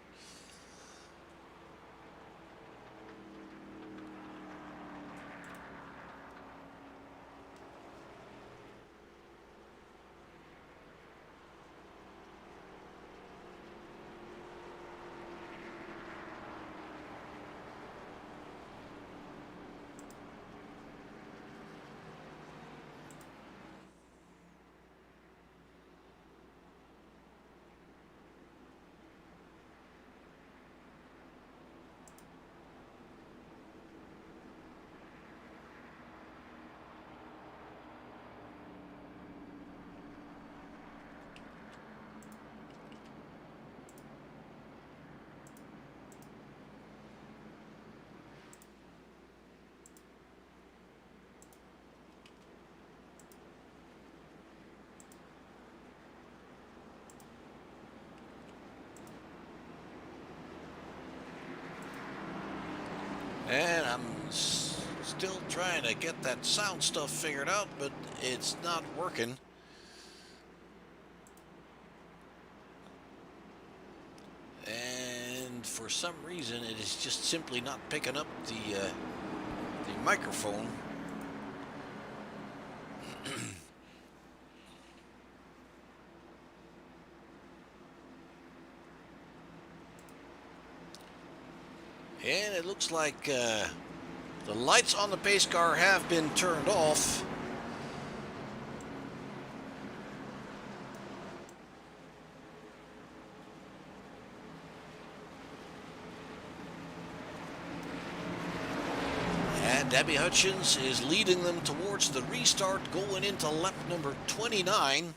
And I'm still trying to get that sound stuff figured out, but it's not working. And for some reason, it is just simply not picking up the microphone. And it looks like the lights on the pace car have been turned off. And Debbie Hutchins is leading them towards the restart going into lap number 29.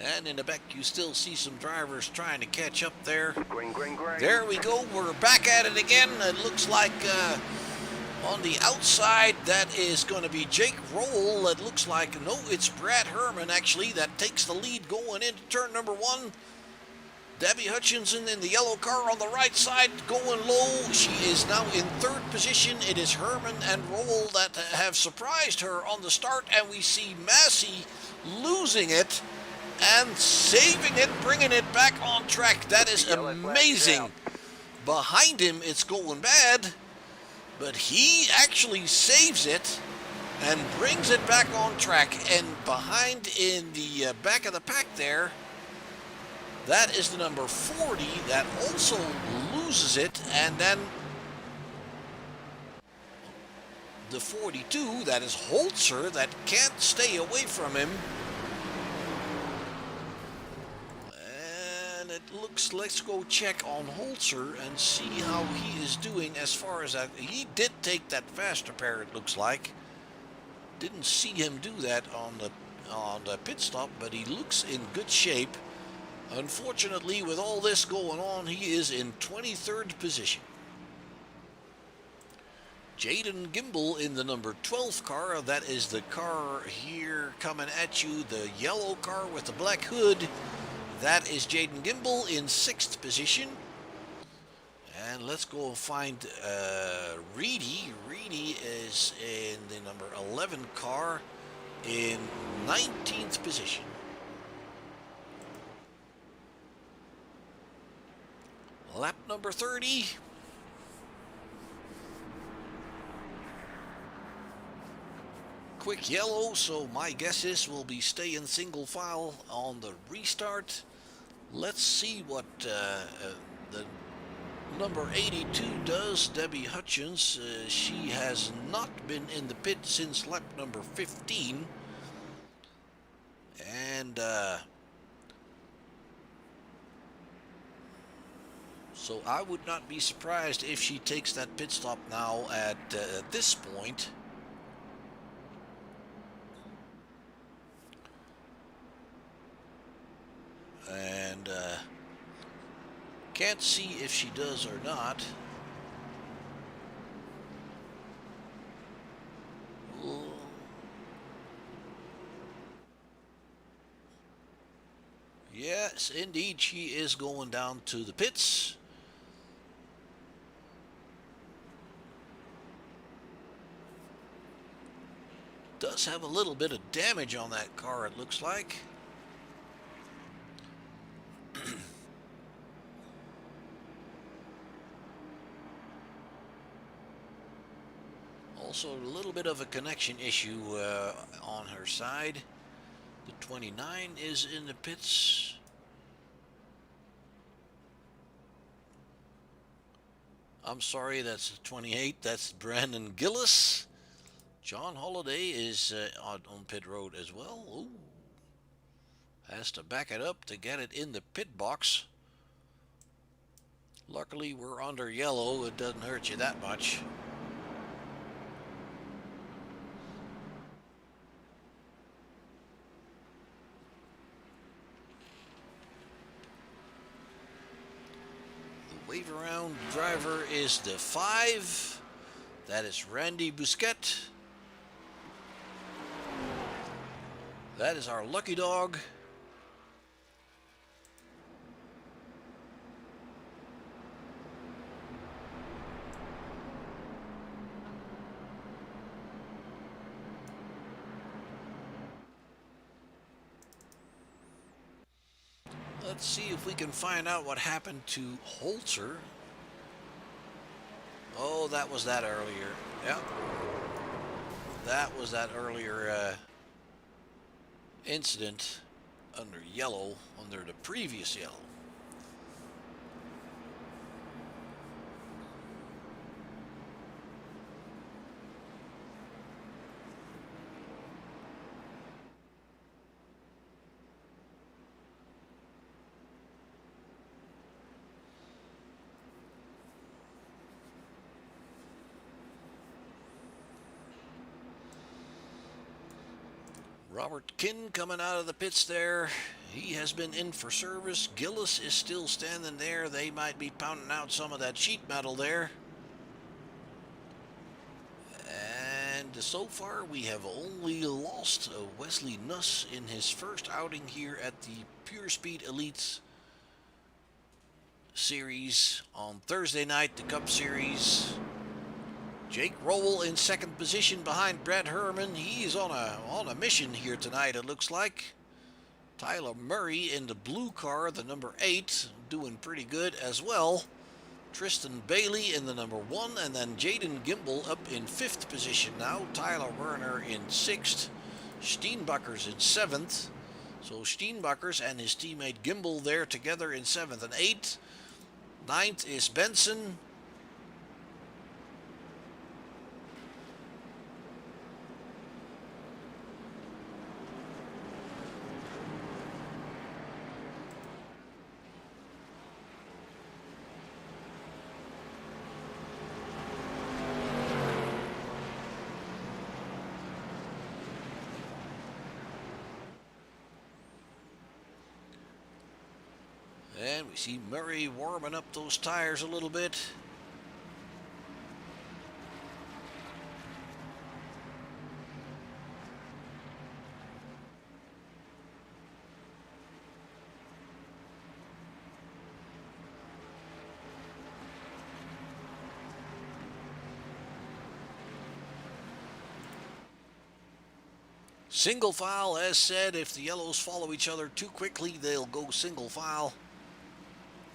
And in the back, you still see some drivers trying to catch up there. Green, green, green. There we go. We're back at it again. It looks like on the outside, that is going to be Jake Roll. It looks like, no, it's Brad Herman, actually, that takes the lead going into turn number 1. Debbie Hutchinson in the yellow car on the right side going low. She is now in 3rd position. It is Herman and Roll that have surprised her on the start, and we see Massey losing it and saving it, bringing it back on track. That is amazing. Behind him, it's going bad, but he actually saves it and brings it back on track. And behind in the back of the pack there, that is the number 40 that also loses it. And then the 42, that is Holzer, that can't stay away from him. And it looks, let's go check on Holzer and see how he is doing as far as that. He did take that faster pair, it looks like. Didn't see him do that on the pit stop, but he looks in good shape. Unfortunately, with all this going on, he is in 23rd position. Jaden Gimbel in the number 12 car. That is the car here coming at you, the yellow car with the black hood. That is Jaden Gimbel in 6th position. And let's go find Reedy. Reedy is in the number 11 car in 19th position. Lap number 30. Quick yellow, so my guess is we'll be staying single file on the restart. Let's see what the number 82 does, Debbie Hutchins. She has not been in the pit since lap number 15. And so I would not be surprised if she takes that pit stop now at this point. And can't see if she does or not. Yes, indeed, she is going down to the pits. Does have a little bit of damage on that car, it looks like. Also a little bit of a connection issue on her side. The 29 is in the pits. I'm sorry, that's the 28. That's Brandon Gillis. John Holiday is on pit road as well. Ooh. Has to back it up to get it in the pit box. Luckily, we're under yellow. It doesn't hurt you that much. The wave around driver is the 5. That is Randy Busquet. That is our lucky dog. Let's see if we can find out what happened to Holzer. Oh, that was that earlier. Yep. That was that earlier incident under yellow, under the previous yellow. Robert Kinn coming out of the pits there He has been in for service. Gillis is still standing there. They might be pounding out some of that sheet metal there. And so far we have only lost Wesley Nuss in his first outing here at the Pure Speed Elites Series on Thursday night, the Cup Series. Jake Rowell in second position behind Brad Herman. He's on a mission here tonight, it looks like. Tyler Murray in the blue car, the number 8, doing pretty good as well. Tristan Bailey in the number 1, and then Jaden Gimbel up in 5th position now. Tyler Werner in 6th. Steenbakkers in 7th. So Steenbakkers and his teammate Gimbel there together in 7th and 8th. 9th is Benson. And we see Murray warming up those tires a little bit. Single file, as said, if the yellows follow each other too quickly, they'll go single file.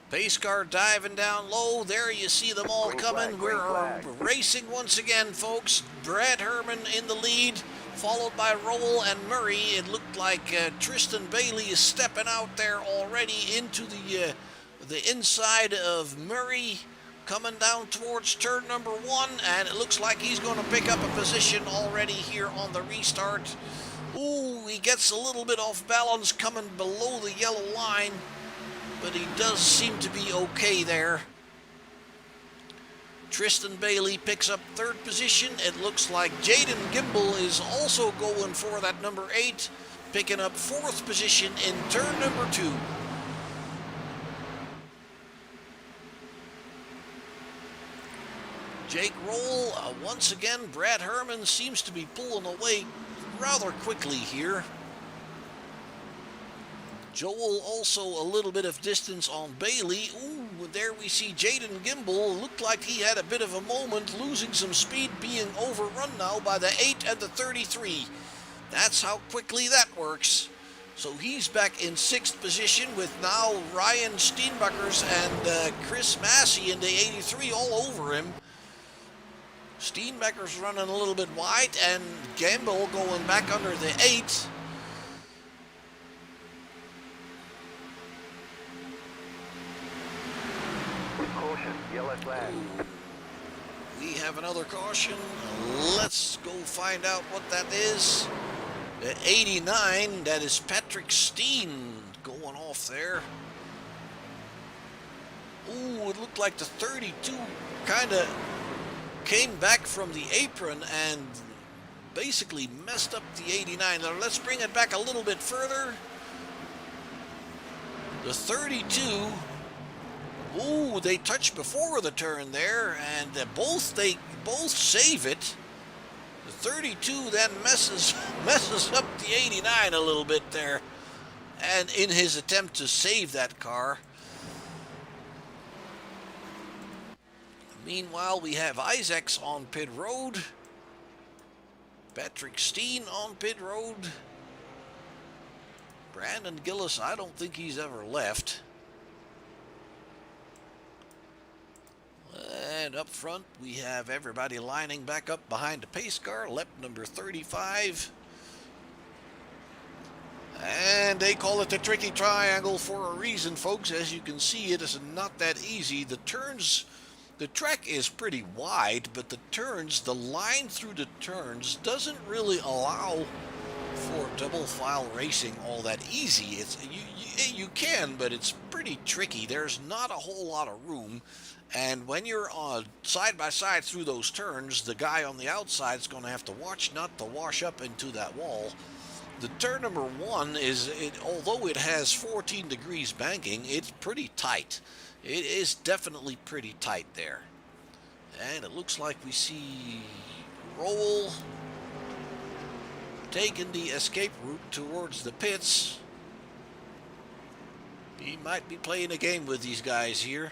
Pace car diving down low. There you see them all coming. We're racing once again, folks. Brad Herman in the lead, followed by Rowell and Murray. It looked like Tristan Bailey is stepping out there already into the inside of Murray, coming down towards turn number 1, and it looks like he's going to pick up a position already here on the restart. Ooh, he gets a little bit off balance coming below the yellow line, but he does seem to be okay there. Tristan Bailey picks up 3rd position. It looks like Jaden Gimbel is also going for that number 8, picking up 4th position in turn number 2. Jake Rowell, once again, Brad Herman seems to be pulling away rather quickly here. Joel also a little bit of distance on Bailey. Ooh, there we see Jaden Gimbel. Looked like he had a bit of a moment, losing some speed, being overrun now by the 8 and the 33. That's how quickly that works. So he's back in 6th position with now Ryan Steenbakkers and Chris Massey in the 83 all over him. Steenbakkers running a little bit wide, and Gimbel going back under the 8. Caution, yellow flag. We have another caution. Let's go find out what that is. The 89, that is Patrick Steen going off there. Ooh, it looked like the 32 kind of came back from the apron and basically messed up the 89. Now let's bring it back a little bit further. The 32, ooh, they touch before the turn there, and they both save it. The 32 then messes up the 89 a little bit there, and in his attempt to save that car. Meanwhile, we have Isaacs on pit road. Patrick Steen on pit road. Brandon Gillis, I don't think he's ever left. And up front, we have everybody lining back up behind the pace car. Lap number 35. And they call it the tricky triangle for a reason, folks. As you can see, it is not that easy. The turns... The track is pretty wide, but the turns, the line through the turns doesn't really allow for double file racing all that easy. It's you can, but it's pretty tricky. There's not a whole lot of room, and when you're on side by side through those turns, the guy on the outside is going to have to watch not to wash up into that wall. The turn number one although it has 14 degrees banking, it's pretty tight. It is definitely pretty tight there. And it looks like we see Roll taking the escape route towards the pits. He might be playing a game with these guys here.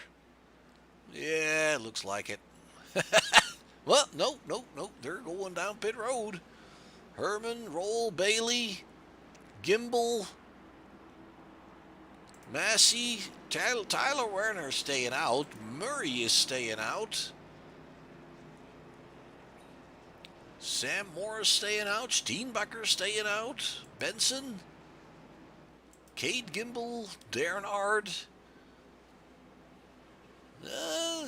Yeah, looks like it. Well, no. They're going down pit road. Herman, Roll, Bailey, Gimbel, Massey, Tyler Werner staying out. Murray is staying out. Sam Morris staying out. Steenbacher staying out. Benson, Cade Gimbel, Darren Ard.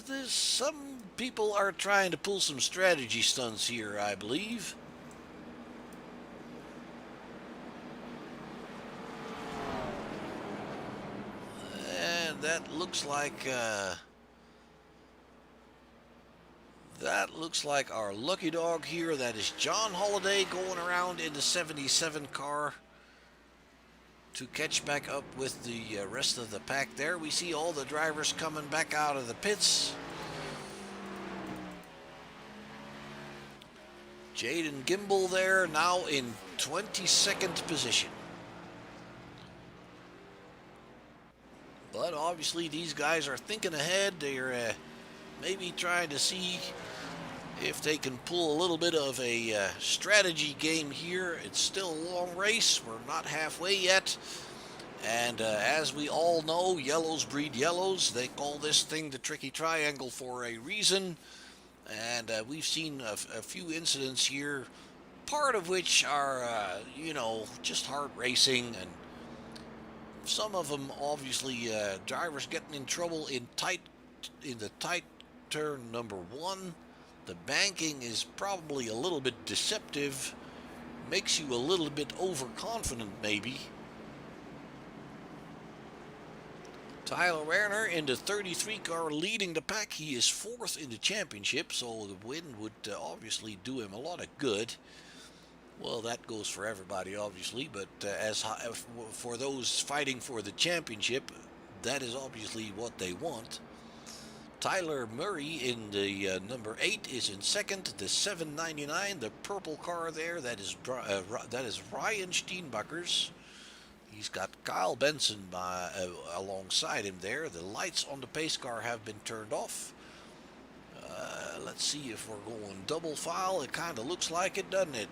There's some people are trying to pull some strategy stunts here, I believe. And that looks like our lucky dog here. That is John Holiday going around in the 77 car to catch back up with the rest of the pack there. We see all the drivers coming back out of the pits. Jaden Gimbel there now in 22nd position. But obviously these guys are thinking ahead. They're maybe trying to see if they can pull a little bit of a strategy game here. It's still a long race. We're not halfway yet. And as we all know, yellows breed yellows. They call this thing the Tricky Triangle for a reason. And we've seen a few incidents here, part of which are, just hard racing. And some of them, obviously, drivers getting in trouble in the tight turn number one. The banking is probably a little bit deceptive, makes you a little bit overconfident maybe. Tyler Werner in the 33 car leading the pack. He is 4th in the championship, so the win would obviously do him a lot of good. Well, that goes for everybody, obviously, but for those fighting for the championship, that is obviously what they want. Tyler Murray in the number 8 is in 2nd. The 799, the purple car there, that is Ryan Steenbacher's. He's got Kyle Benson alongside him there. The lights on the pace car have been turned off. Let's see if we're going double file. It kind of looks like it, doesn't it?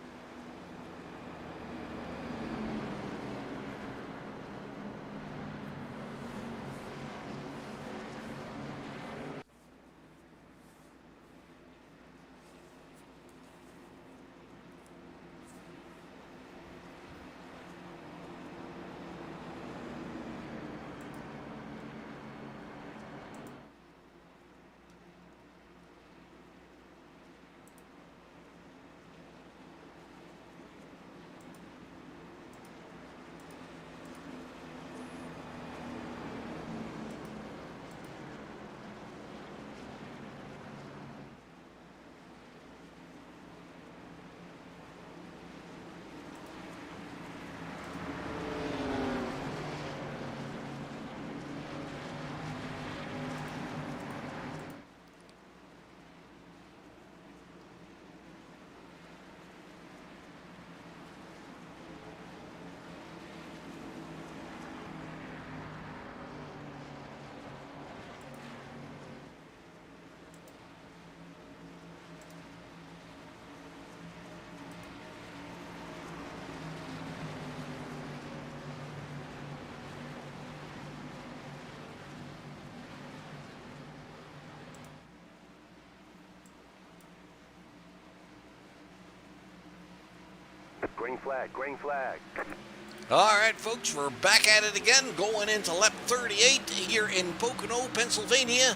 Green flag, green flag. All right, folks, we're back at it again, going into lap 38 here in Pocono, Pennsylvania.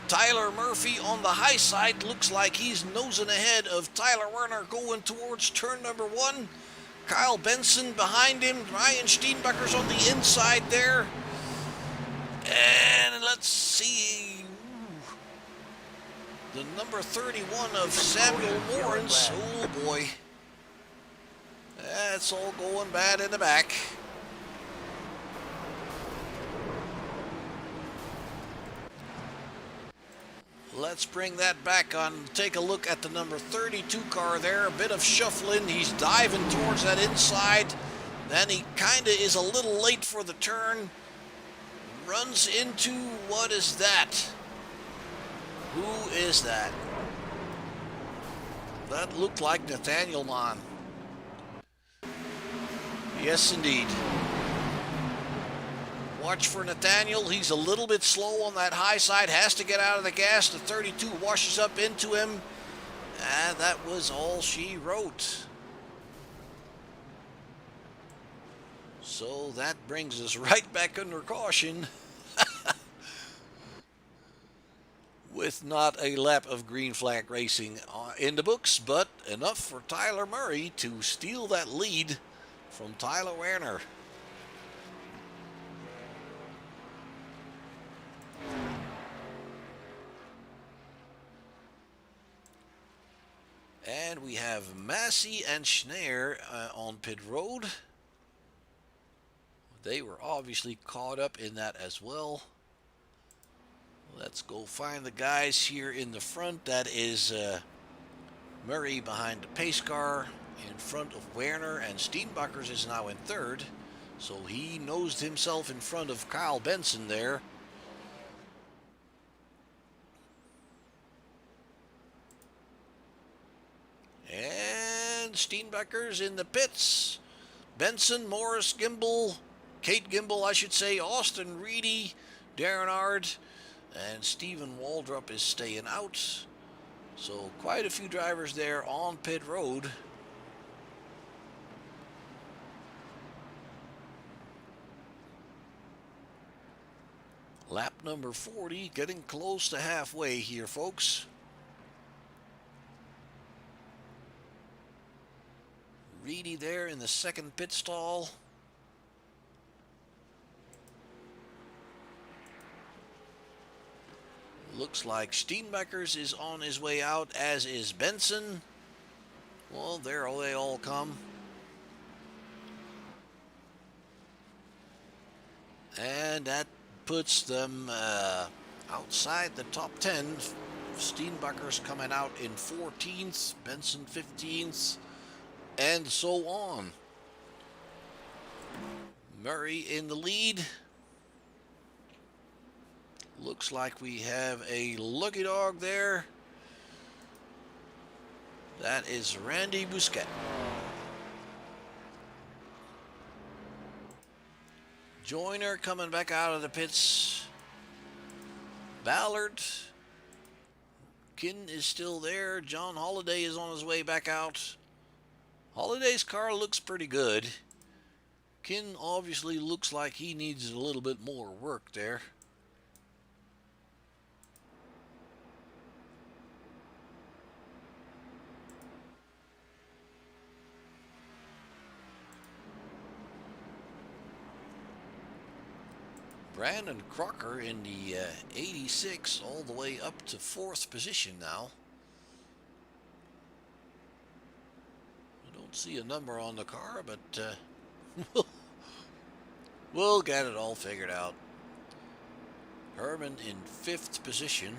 Tyler Murphy on the high side looks like he's nosing ahead of Tyler Werner going towards turn number 1. Kyle Benson behind him. Ryan Steenbacher's on the inside there. And let's see. The number 31 of Samuel Lawrence. Oh, boy. That's all going bad in the back. Let's bring that back on. Take a look at the number 32 car there. A bit of shuffling. He's diving towards that inside. Then he kind of is a little late for the turn. Runs into, what is that? Who is that? That looked like Nathaniel Mann. Yes, indeed. Watch for Nathaniel. He's a little bit slow on that high side. Has to get out of the gas. The 32 washes up into him. And that was all she wrote. So that brings us right back under caution. With not a lap of green flag racing in the books, but enough for Tyler Murray to steal that lead from Tyler Werner. And we have Massey and Schneier on pit road. They were obviously caught up in that as well. Let's go find the guys here in the front. That is Murray behind the pace car in front of Werner, and Steenbakkers is now in third. So he nosed himself in front of Kyle Benson there. And Steenbakkers in the pits. Benson, Morris, Gimbel, Kate Gimbel, I should say, Austin Reedy, Darren Ard, and Stephen Waldrop is staying out. So quite a few drivers there on pit road. Lap number 40, getting close to halfway here, folks. Reedy there in the second pit stall. Looks like Steenbakkers is on his way out, as is Benson. Well, there they all come. And that puts them outside the top 10. Steenbakkers coming out in 14th, Benson 15th, and so on. Murray in the lead. Looks like we have a lucky dog there. That is Randy Bousquet. Joyner coming back out of the pits. Ballard. Kin is still there. John Holiday is on his way back out. Holiday's car looks pretty good. Kin obviously looks like he needs a little bit more work there. Brandon Crocker in the 86 all the way up to 4th position now. I don't see a number on the car, but we'll get it all figured out. Herman in 5th position.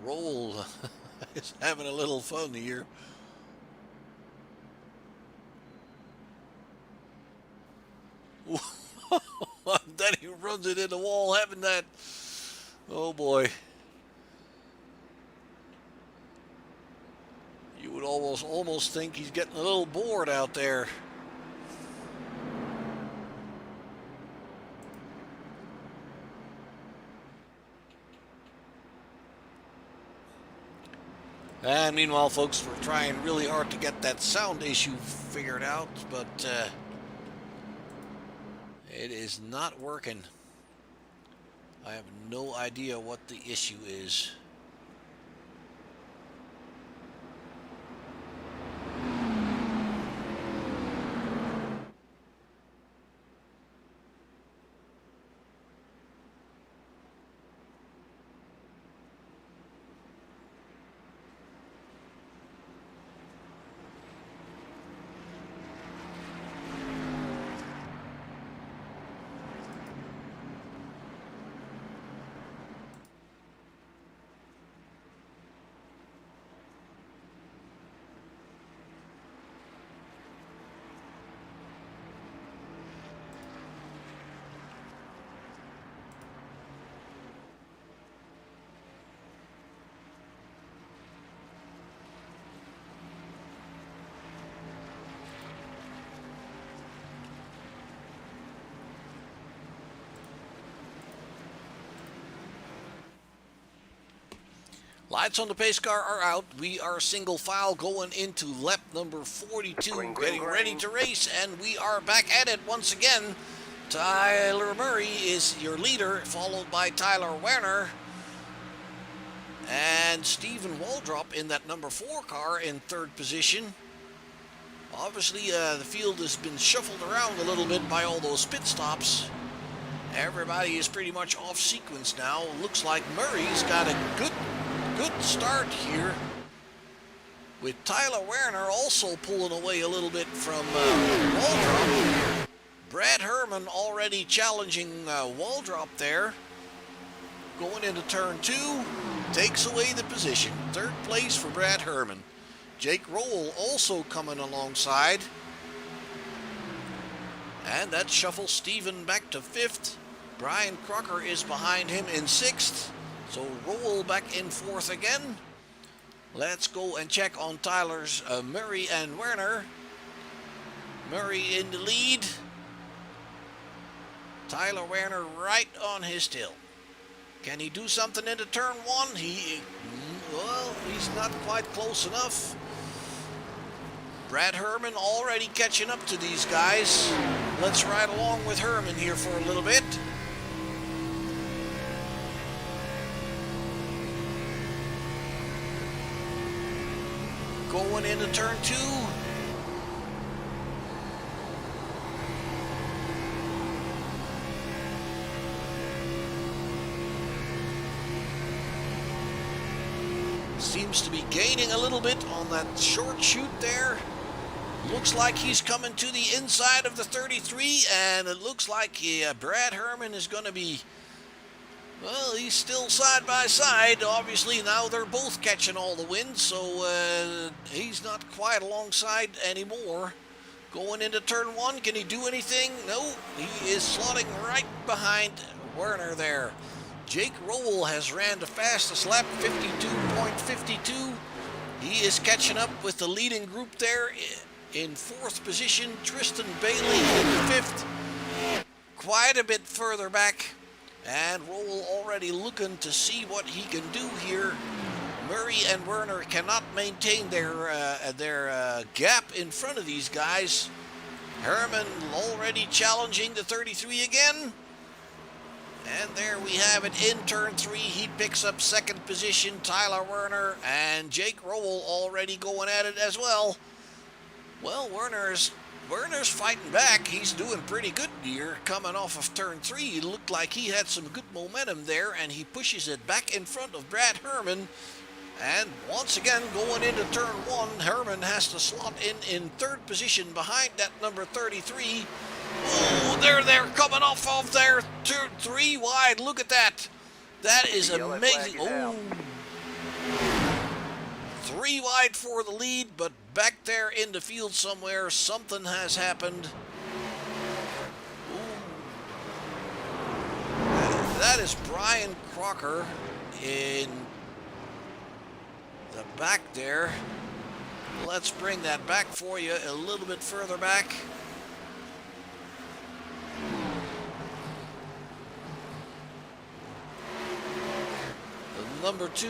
Roll is having a little fun here. Then he runs it in the wall, having that. Oh boy. You would almost think he's getting a little bored out there. And meanwhile, folks, we're trying really hard to get that sound issue figured out, but it is not working. I have no idea what the issue is. Lights on the pace car are out. We are single file going into lap number 42, Green, getting green. ready to race, and we are back at it once again. Tyler Murray is your leader, followed by Tyler Werner. And Stephen Waldrop in that number 4 car in third position. Obviously, the field has been shuffled around a little bit by all those pit stops. Everybody is pretty much off sequence now. Looks like Murray's got a good start here, with Tyler Werner also pulling away a little bit from Waldrop. Brad Herman already challenging Waldrop there. Going into turn 2, takes away the position. Third place for Brad Herman. Jake Rowell also coming alongside. And that shuffles Steven back to 5th. Brian Crocker is behind him in 6th. So Rowell back in 4th again. Let's go and check on Tyler's Murray and Werner. Murray in the lead. Tyler Werner right on his tail. Can he do something into turn 1? Well, he's not quite close enough. Brad Herman already catching up to these guys. Let's ride along with Herman here for a little bit. Going into turn 2. Seems to be gaining a little bit on that short chute there. Looks like he's coming to the inside of the 33, and it looks like Brad Herman is going to be, well, he's still side by side. Obviously, now they're both catching all the wind, so he's not quite alongside anymore. Going into turn 1, can he do anything? No, he is slotting right behind Werner there. Jake Rowell has ran the fastest lap, 52.52. He is catching up with the leading group there in 4th position. Tristan Bailey in 5th. Quite a bit further back. And Rowell already looking to see what he can do here. Murray and Werner cannot maintain their gap in front of these guys. Herman already challenging the 33 again. And there we have it in turn 3. He picks up 2nd position. Tyler Werner and Jake Rowell already going at it as well. Well, Werner's fighting back. He's doing pretty good here. Coming off of turn 3, it looked like he had some good momentum there, and he pushes it back in front of Brad Herman. And once again, going into turn 1, Herman has to slot in 3rd position behind that number 33. Oh, they're coming off of their 3 wide. Look at that. That is amazing. Oh, 3 wide for the lead, but back there in the field somewhere, something has happened. Ooh. That is Brian Crocker in the back there. Let's bring that back for you a little bit further back. Number 2,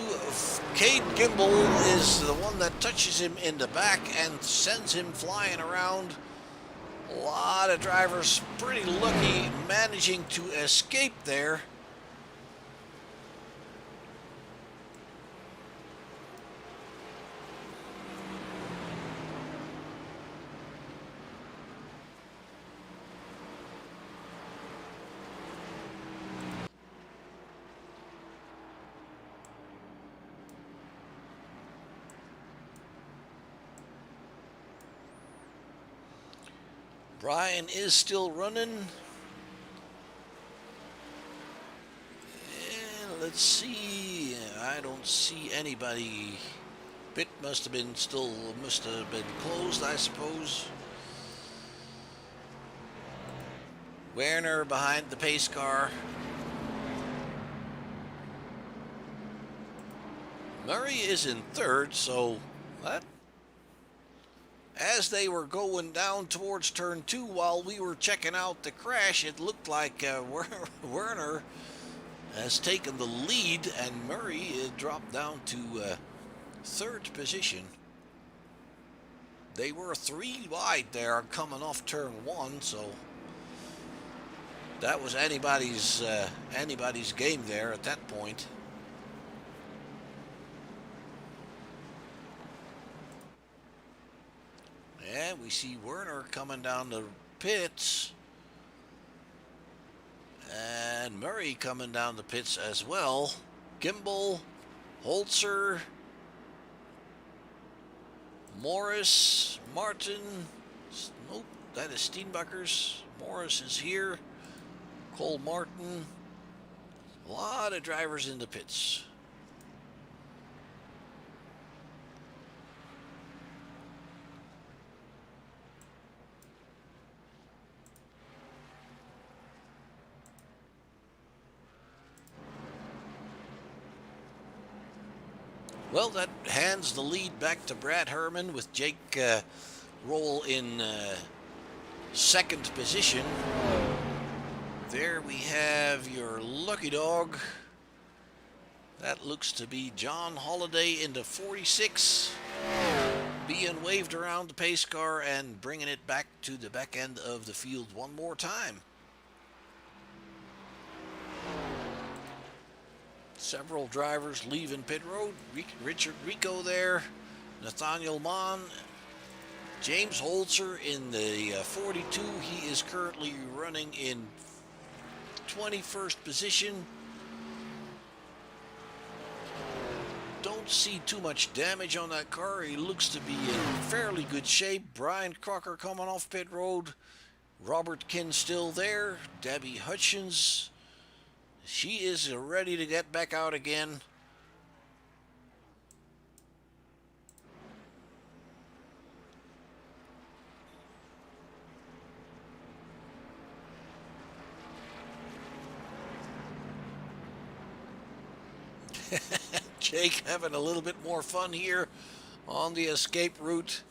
Cade Gimbel is the one that touches him in the back and sends him flying around. A lot of drivers pretty lucky managing to escape there. Brian is still running. And let's see. I don't see anybody. Pit must have been closed, I suppose. Werner behind the pace car. Murray is in 3rd, so that. As they were going down towards turn 2 while we were checking out the crash, it looked like Werner has taken the lead, and Murray dropped down to third position. They were 3 wide there coming off turn 1, so that was anybody's game there at that point. And we see Werner coming down the pits. And Murray coming down the pits as well. Kimball, Holzer, Morris, Martin. Nope, that is Steenbakkers. Morris is here. Cole Martin. A lot of drivers in the pits. Well, that hands the lead back to Brad Herman with Jake Roll in second position. There we have your lucky dog. That looks to be John Holiday in the 46. Being waved around the pace car and bringing it back to the back end of the field one more time. Several drivers leaving pit road. Richard Rico there, Nathaniel Mann, James Holzer in the 42. He is currently running in 21st position. Don't see too much damage on that car. He looks to be in fairly good shape. Brian Crocker coming off pit road. Robert Kinn still there. Debbie Hutchins. She is ready to get back out again. Jake having a little bit more fun here on the escape route.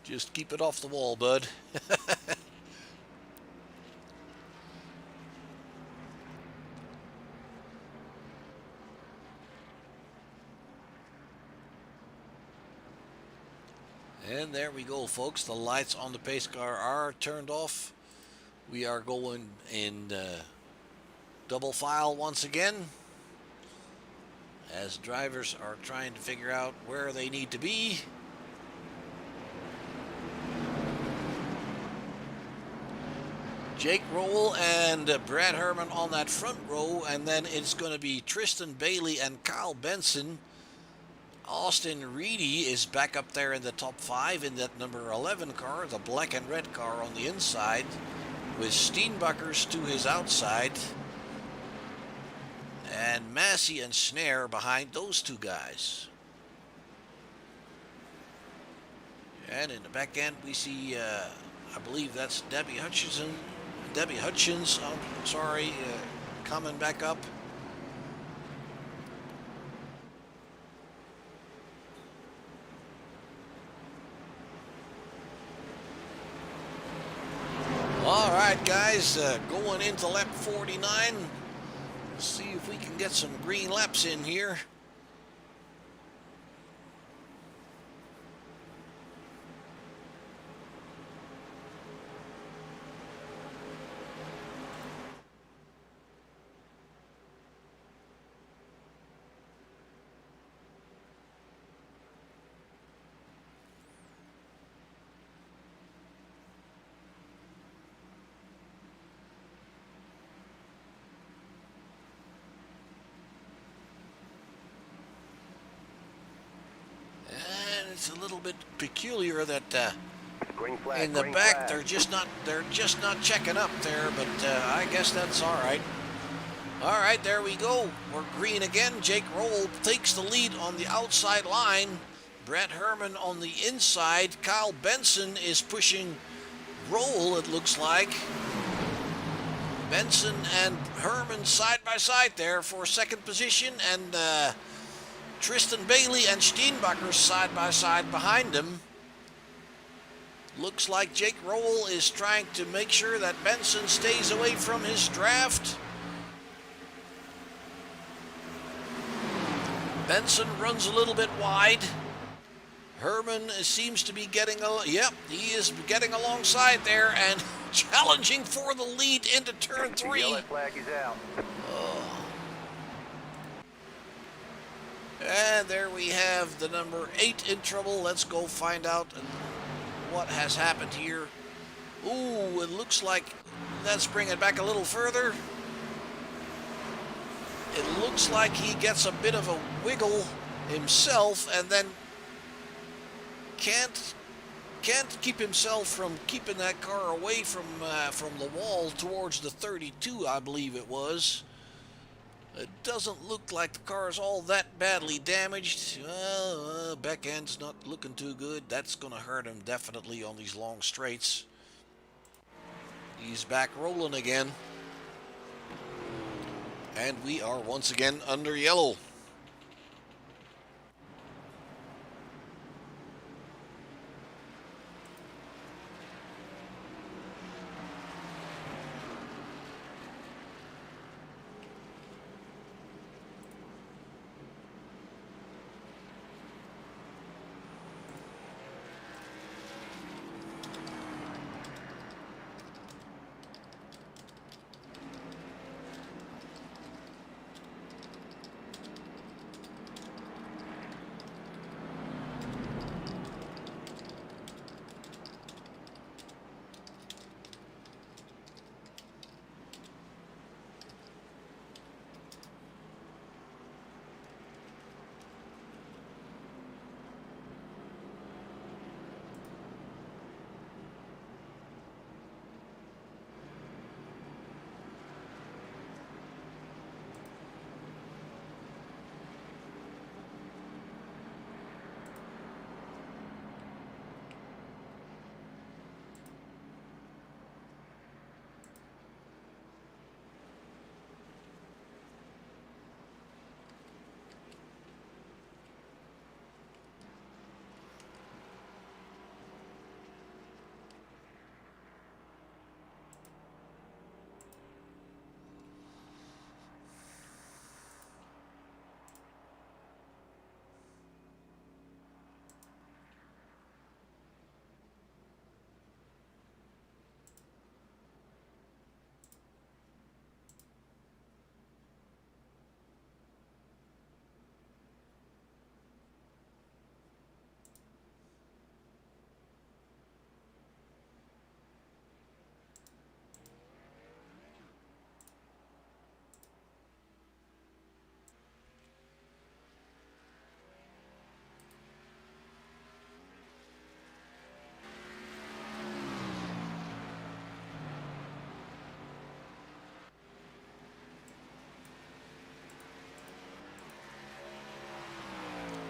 Just keep it off the wall, bud. And there we go, folks. The lights on the pace car are turned off. We are going in double file once again, as drivers are trying to figure out where they need to be. Jake Roll and Brad Herman on that front row, and then it's going to be Tristan Bailey and Kyle Benson. Austin Reedy is back up there in the top 5 in that number 11 car, the black and red car on the inside, with Steenbakkers to his outside, and Massey and Snare behind those two guys. And in the back end we see, I believe that's Debbie Hutchins, coming back up. All right, guys, going into lap 49. Let's see if we can get some green laps in here. It's a little bit peculiar that Green flag, in the green back flag. they're just not checking up there, but I guess that's all right. All right, there we go. We're green again. Jake Roll takes the lead on the outside line. Brett Herman on the inside. Kyle Benson is pushing Roll, it looks like. Benson and Herman side by side there for second position, and Tristan Bailey and Steenbakkers side by side behind him. Looks like Jake Rowell is trying to make sure that Benson stays away from his draft. Benson runs a little bit wide. Herman seems to be getting, he is getting alongside there and challenging for the lead into turn 3. The yellow flag is out. And there we have the number 8 in trouble. Let's go find out what has happened here. Ooh, it looks like, let's bring it back a little further. It looks like he gets a bit of a wiggle himself and then can't keep himself from keeping that car away from the wall towards the 32, I believe it was. It doesn't look like the car is all that badly damaged. Back end's not looking too good. That's going to hurt him definitely on these long straights. He's back rolling again. And we are once again under yellow.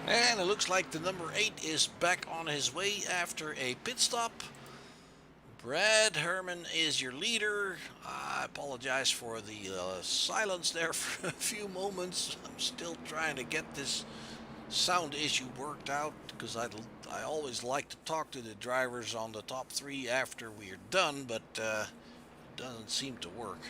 And it looks like the number 8 is back on his way after a pit stop. Brad Herman is your leader. I apologize for the silence there for a few moments. I'm still trying to get this sound issue worked out because I always like to talk to the drivers on the top 3 after we're done, but it doesn't seem to work.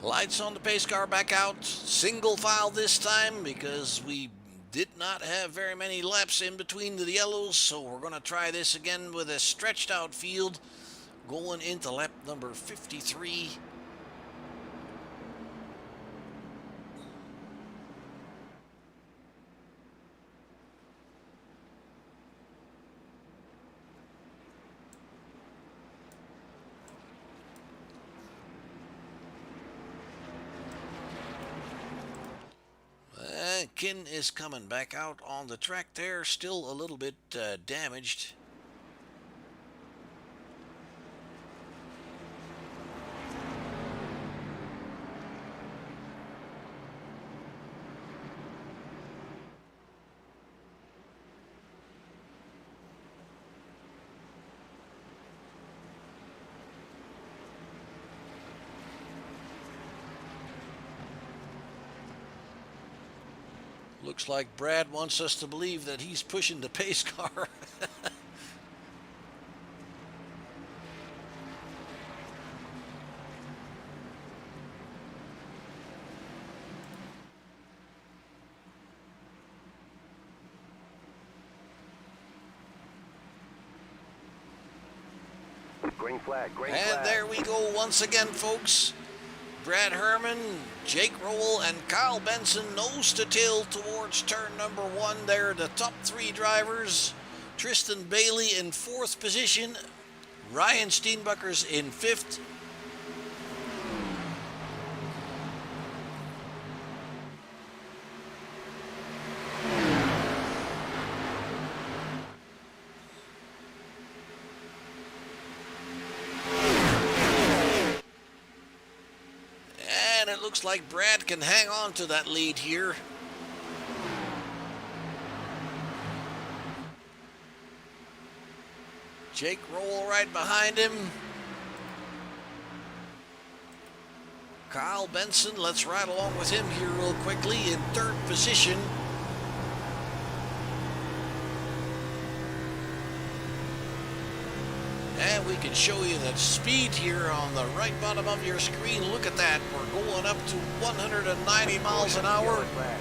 Lights on the pace car back out. Single file this time because we did not have very many laps in between the yellows. So we're going to try this again with a stretched out field going into lap number 53. Kin is coming back out on the track there, still a little bit damaged. Looks like Brad wants us to believe that he's pushing the pace car. Green flag, green And flag. there we go once again, folks. Brad Herman, Jake Rowell, and Kyle Benson nose to tail towards turn number 1. They're the top 3 drivers. Tristan Bailey in 4th position. Ryan Steenbuckers in 5th. And it looks like Brad can hang on to that lead here. Jake Rowell right behind him. Kyle Benson, let's ride along with him here real quickly in 3rd position. And we can show you the speed here on the right bottom of your screen. Look at that. We're going up to 190 miles an hour. Yellow flag.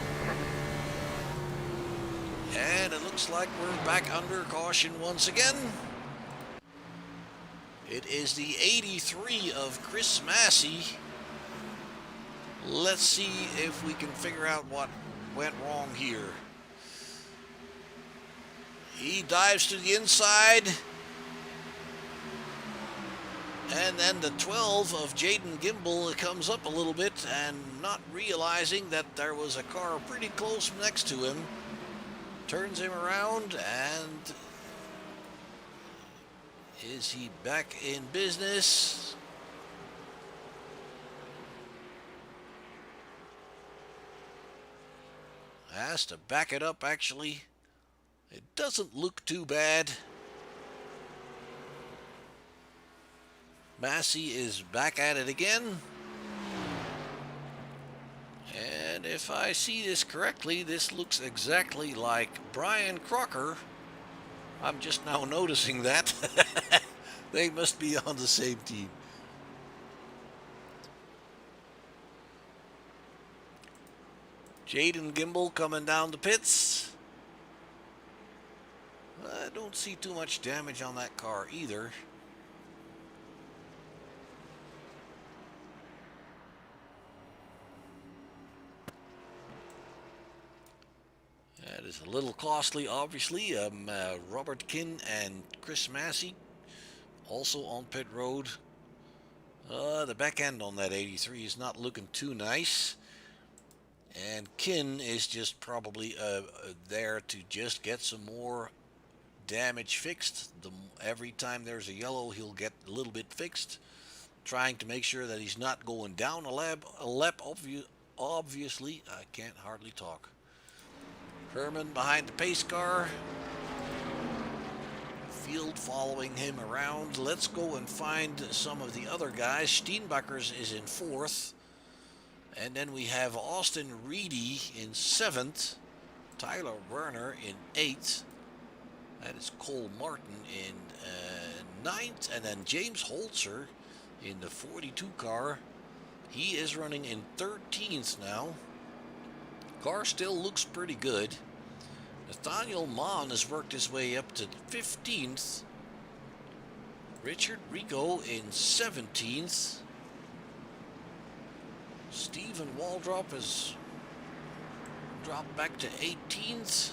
And it looks like we're back under caution once again. It is the 83 of Chris Massey. Let's see if we can figure out what went wrong here. He dives to the inside. And then the 12 of Jaden Gimbel comes up a little bit and not realizing that there was a car pretty close next to him. Turns him around, and is he back in business? Has to back it up, actually. It doesn't look too bad. Massey is back at it again. And if I see this correctly, this looks exactly like Brian Crocker. I'm just now noticing that. They must be on the same team. Jaden Gimbel coming down the pits. I don't see too much damage on that car either. That is a little costly, obviously. Robert Kin and Chris Massey also on pit road. The back end on that 83 is not looking too nice. And Kin is just probably there to just get some more damage fixed. Every time there's a yellow, he'll get a little bit fixed. Trying to make sure that he's not going down a lap obviously. I can't hardly talk. Herman behind the pace car. Field following him around. Let's go and find some of the other guys. Steenbuckers is in 4th. And then we have Austin Reedy in 7th. Tyler Werner in 8th. That is Cole Martin in 9th. And then James Holzer in the 42 car. He is running in 13th now. Car still looks pretty good. Nathaniel Mon has worked his way up to 15th. Richard Rico in 17th. Stephen Waldrop has dropped back to 18th.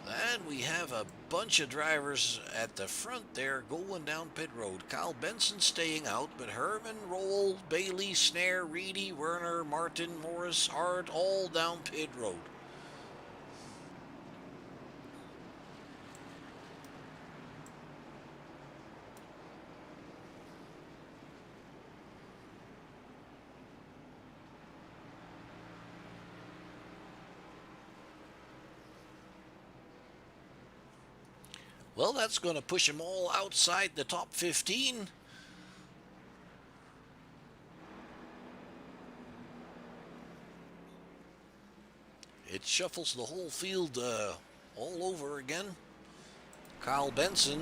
And we have a bunch of drivers at the front there going down pit road. Kyle Benson staying out, but Herman, Roll, Bailey, Snare, Reedy, Werner, Martin, Morris, Hart, all down pit road. Well, that's going to push them all outside the top 15. It shuffles the whole field all over again. Kyle Benson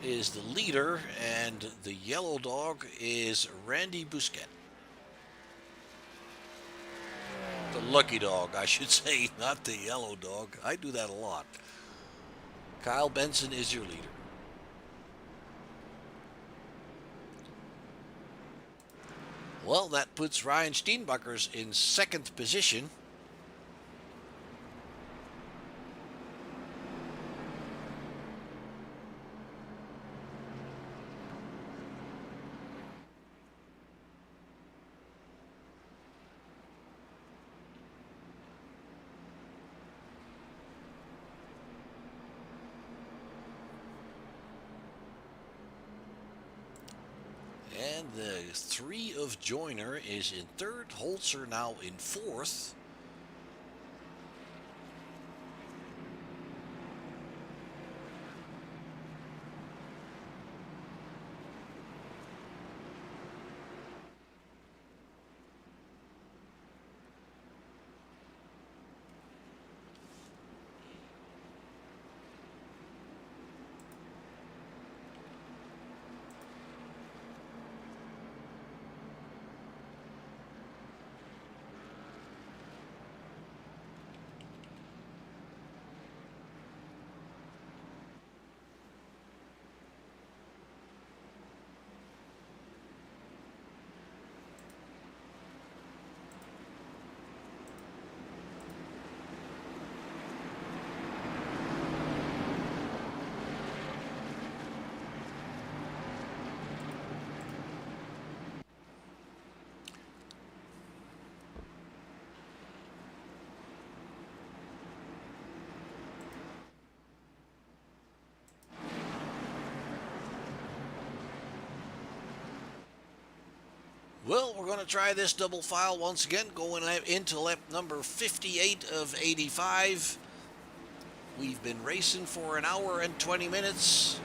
is the leader, and the yellow dog is Randy Bousquet. The lucky dog, I should say, not the yellow dog. I do that a lot. Kyle Benson is your leader. Well, that puts Ryan Steenbuckers in second position. And the 3 of Joyner is in third. Holzer now in fourth. Well, we're going to try this double file once again, going into lap number 58 of 85. We've been racing for an hour and 20 minutes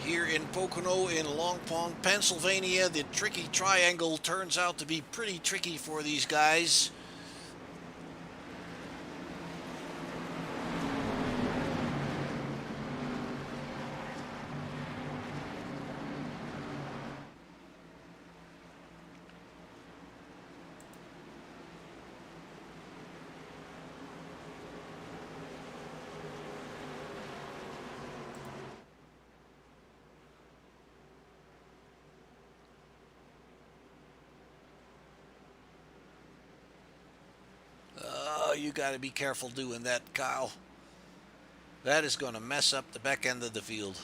here in Pocono in Long Pond, Pennsylvania. The tricky triangle turns out to be pretty tricky for these guys. You got to be careful doing that, Kyle. That is going to mess up the back end of the field.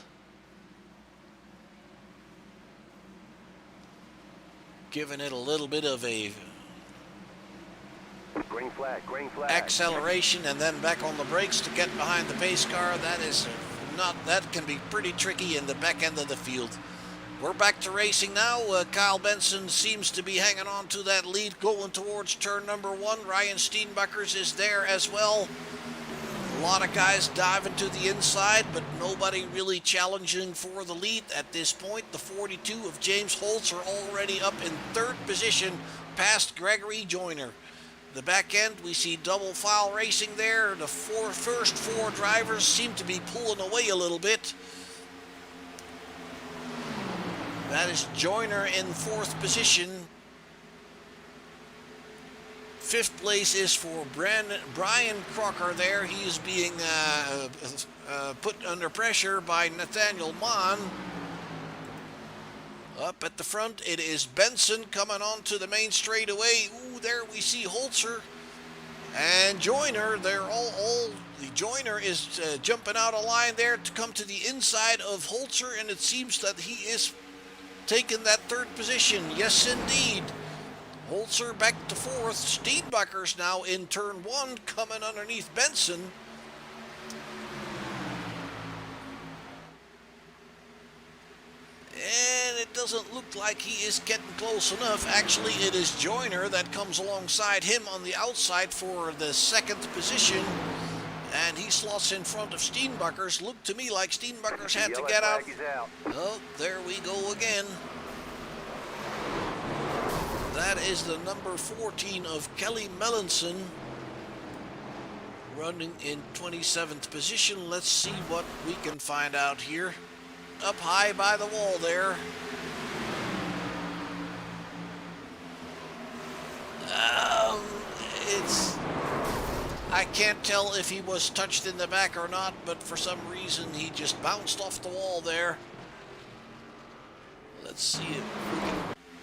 Giving it a little bit of a Green flag, green flag. acceleration and then back on the brakes to get behind the pace car. That can be pretty tricky in the back end of the field. We're back to racing now. Kyle Benson seems to be hanging on to that lead going towards turn number 1. Ryan Steenbuckers is there as well. A lot of guys diving to the inside, but nobody really challenging for the lead at this point. The 42 of James Holtz are already up in third position past Gregory Joyner. The back end, we see double file racing there. The first 4 drivers seem to be pulling away a little bit. That is Joyner in 4th position. 5th place is for Brian Crocker there. He is being put under pressure by Nathaniel Mann. Up at the front, it is Benson coming onto the main straightaway. Ooh, there we see Holzer. And Joyner, they're all the Joyner is jumping out of line there to come to the inside of Holzer, and it seems that he is taking that third position. Yes, indeed. Holzer back to fourth. Steenbacher's now in turn one, coming underneath Benson. And it doesn't look like he is getting close enough. Actually, it is Joyner that comes alongside him on the outside for the second position. And he slots in front of Steenbacher's. Looked to me like Steenbacher's had to get out. Oh, there we go again. That is the number 14 of Kelly Melanson, running in 27th position. Let's see what we can find out here. Up high by the wall there. I can't tell if he was touched in the back or not, but for some reason he just bounced off the wall there. Let's see if we can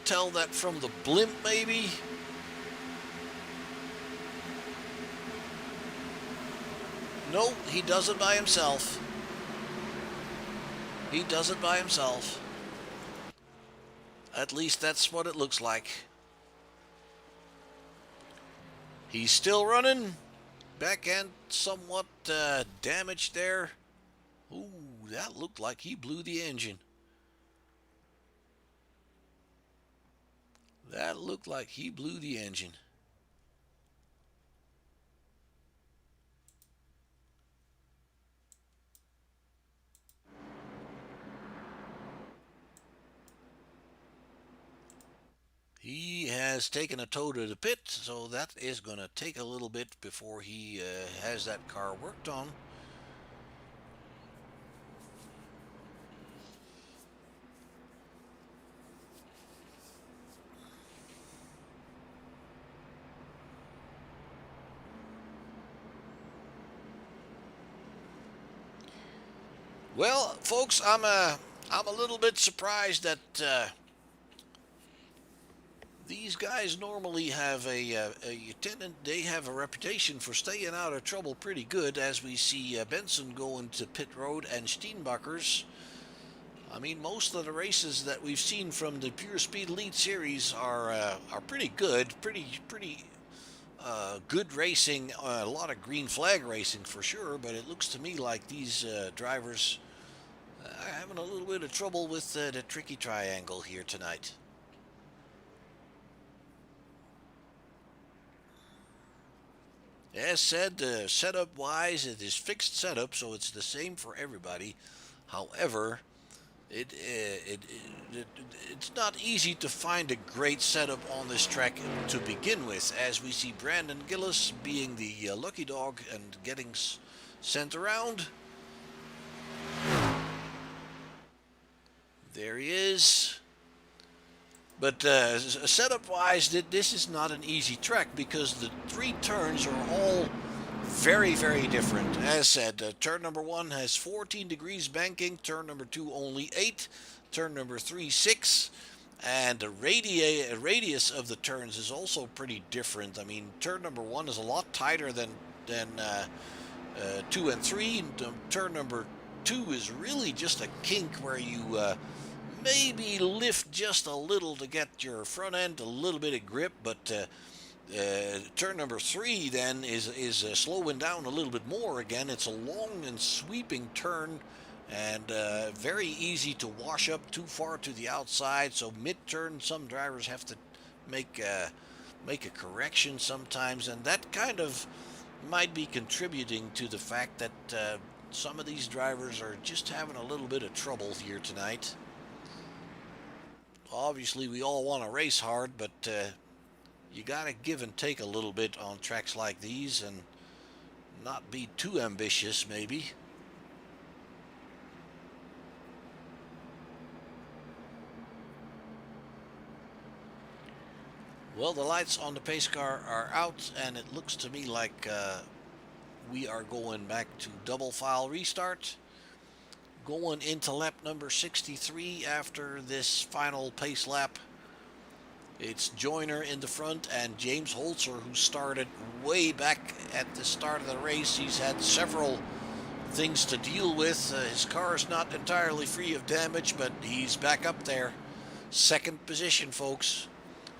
tell that from the blimp, maybe. No, he does it by himself. He does it by himself. At least that's what it looks like. He's still running. Back end somewhat damaged there. Ooh, that looked like he blew the engine. That looked like he blew the engine. He has taken a tow to the pit, so that is going to take a little bit before he has that car worked on. Well, folks, I'm a little bit surprised that these guys normally have a they have a reputation for staying out of trouble pretty good, as we see Benson going to pit road and Steenbacher's. I mean, most of the races that we've seen from the Pure Speed Elite Series are pretty good, pretty good racing, a lot of green flag racing for sure, but it looks to me like these drivers are having a little bit of trouble with the tricky triangle here tonight. As said, setup-wise, it is fixed setup, so it's the same for everybody. However, it's not easy to find a great setup on this track to begin with, as we see Brandon Gillis being the lucky dog and getting sent around. There he is. But setup-wise, this is not an easy track because the three turns are all very, very different. As said, turn number 1 has 14 degrees banking, turn number 2 only 8, turn number 3 6, and the radius of the turns is also pretty different. I mean, turn number 1 is a lot tighter than 2 and 3. Turn number 2 is really just a kink where you maybe lift just a little to get your front end a little bit of grip, but turn number 3 then is slowing down a little bit more again. It's a long and sweeping turn and very easy to wash up too far to the outside, so mid-turn some drivers have to make a correction sometimes, and that kind of might be contributing to the fact that some of these drivers are just having a little bit of trouble here tonight. Obviously, we all want to race hard, but you got to give and take a little bit on tracks like these and not be too ambitious, maybe. Well, the lights on the pace car are out, and it looks to me like we are going back to double file restart. Going into lap number 63 after this final pace lap. It's Joyner in the front and James Holzer, who started way back at the start of the race. He's had several things to deal with. His car is not entirely free of damage, but he's back up there. Second position, folks.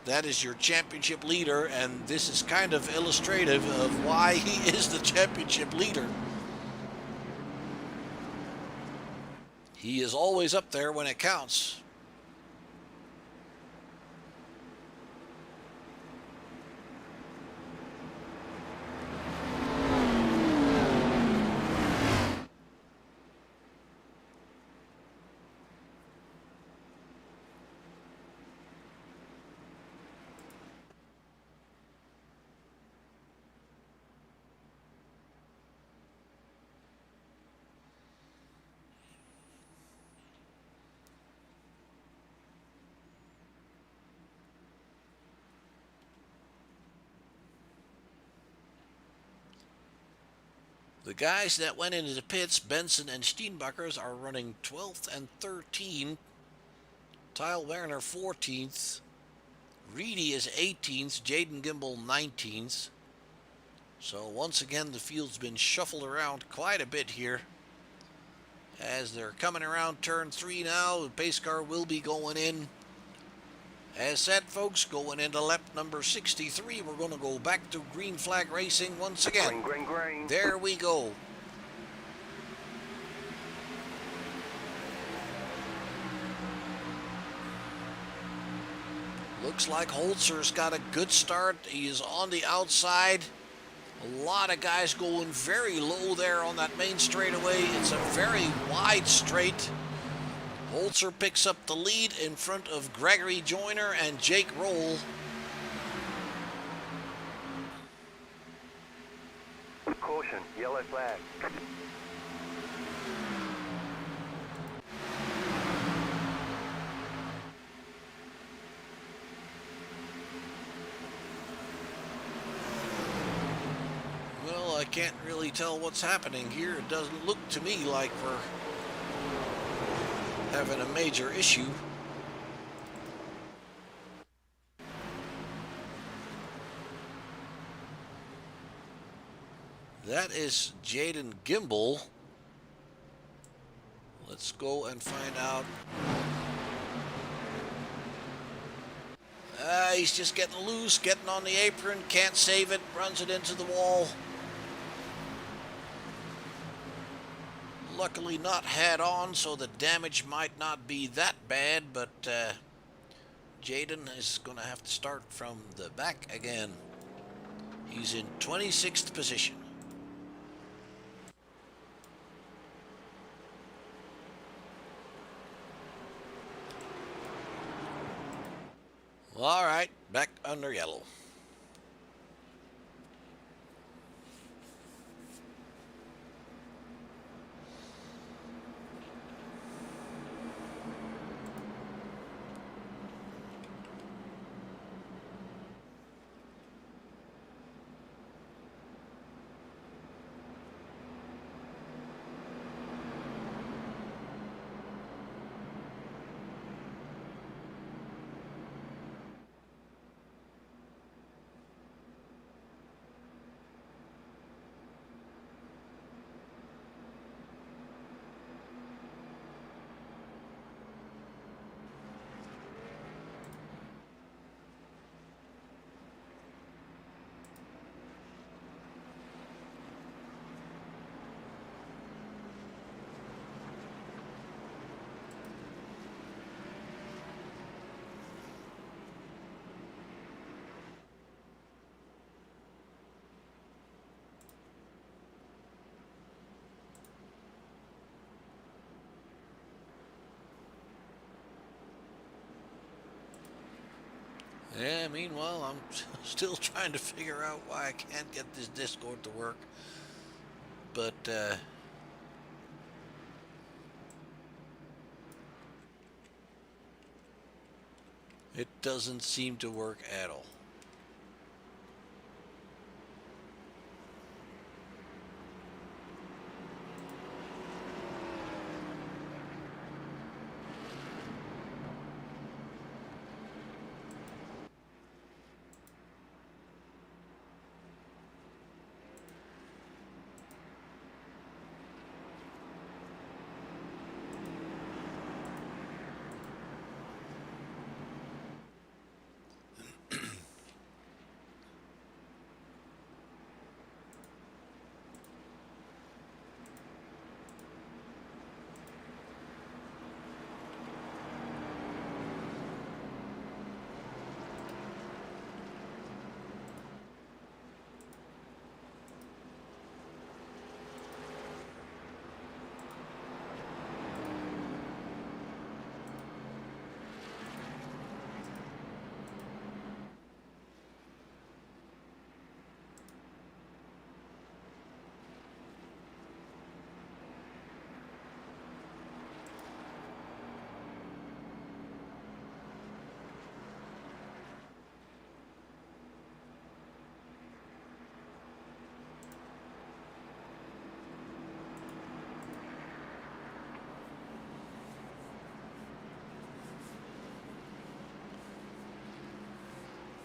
That is your championship leader, and this is kind of illustrative of why he is the championship leader. He is always up there when it counts. The guys that went into the pits, Benson and Steenbakkers, are running 12th and 13th. Tyle Werner 14th. Reedy is 18th. Jaden Gimbel 19th. So once again, the field's been shuffled around quite a bit here. As they're coming around turn 3 now, the pace car will be going in. As said, folks, going into lap number 63, we're going to go back to green flag racing once again. Green, green, green. There we go. Looks like Holzer's got a good start. He is on the outside. A lot of guys going very low there on that main straightaway. It's a very wide straight. Holzer picks up the lead in front of Gregory Joyner and Jake Roll. Caution, yellow flag. Well, I can't really tell what's happening here. It doesn't look to me like we're having a major issue. That is Jaden Gimbel. Let's go and find out. He's just getting loose, getting on the apron, can't save it, runs it into the wall. Luckily not head on, so the damage might not be that bad, but Jaden is going to have to start from the back again. He's in 26th position. All right, back under yellow. Yeah, meanwhile, I'm still trying to figure out why I can't get this Discord to work. But, it doesn't seem to work at all.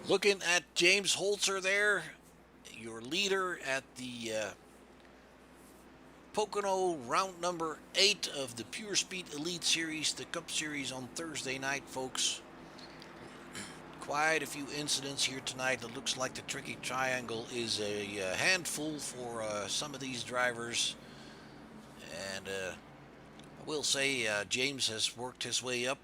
Looking at James Holzer there, your leader at the Pocono round number 8 of the Pure Speed Elite Series, the Cup Series on Thursday night, folks. Quite a few incidents here tonight. It looks like the Tricky Triangle is a handful for some of these drivers. And I will say James has worked his way up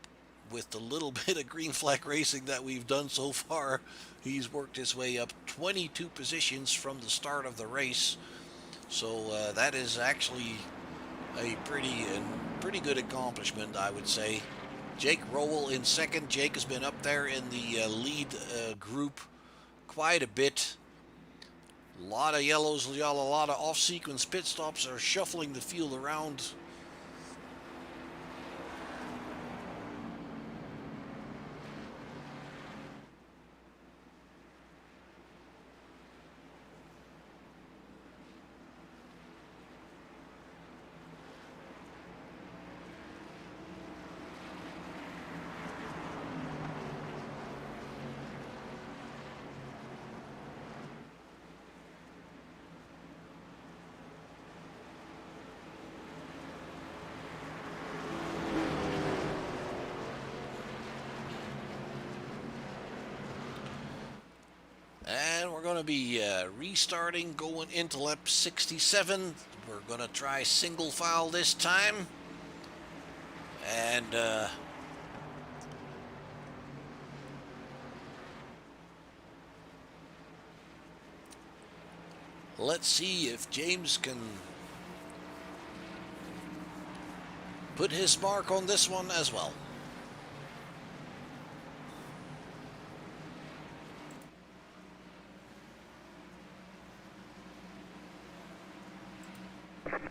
with the little bit of green flag racing that we've done so far. He's worked his way up 22 positions from the start of the race. So that is actually a pretty good accomplishment, I would say. Jake Rowell in second. Jake has been up there in the lead group quite a bit. A lot of yellows, a lot of off-sequence pit stops are shuffling the field around. And we're going to be restarting, going into lap 67. We're going to try single file this time. And let's see if James can put his mark on this one as well.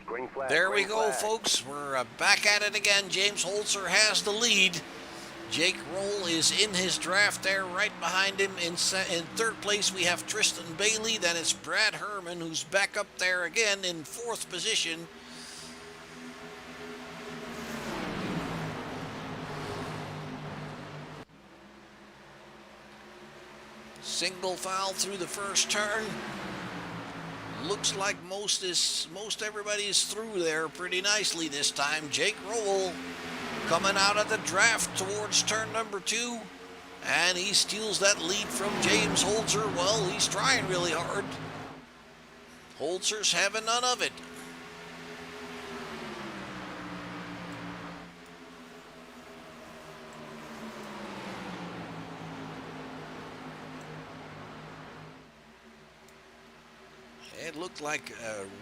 Green flag. There we green go, flag. folks. We're back at it again. James Holzer has the lead. Jake Roll is in his draft there, right behind him. In third place, we have Tristan Bailey. Then it's Brad Herman, who's back up there again in fourth position. Single foul through the first turn. Looks like most everybody is through there pretty nicely this time. Jake Rowell coming out of the draft towards turn number 2, and he steals that lead from James Holzer. Well, he's trying really hard. Holzer's having none of it. It looked like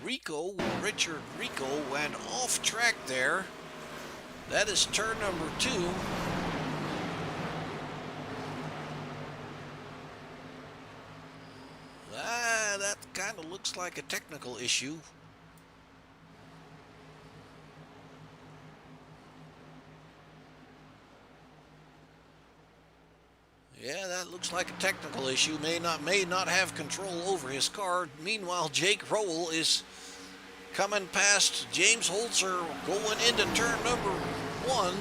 Richard Rico went off track there. That is turn number 2. That kind of looks like a technical issue. Yeah, that looks like a technical issue. May not have control over his car. Meanwhile, Jake Rowell is coming past James Holzer, going into turn number 1.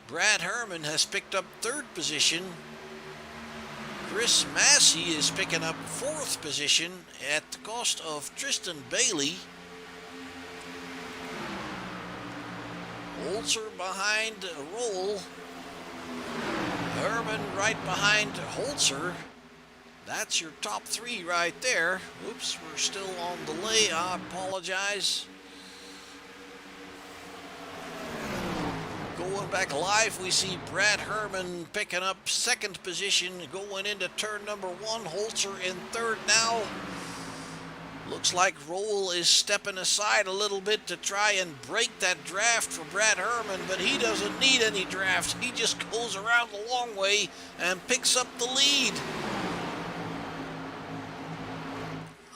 Brad Herman has picked up third position. Chris Massey is picking up fourth position at the cost of Tristan Bailey. Holzer behind Rowell. Herman right behind Holzer. That's your top 3 right there. Oops, we're still on delay. I apologize. Going back live, we see Brad Herman picking up second position, going into turn number 1. Holzer in third now. Looks like Rowell is stepping aside a little bit to try and break that draft for Brad Herman, but he doesn't need any draft. He just goes around the long way and picks up the lead.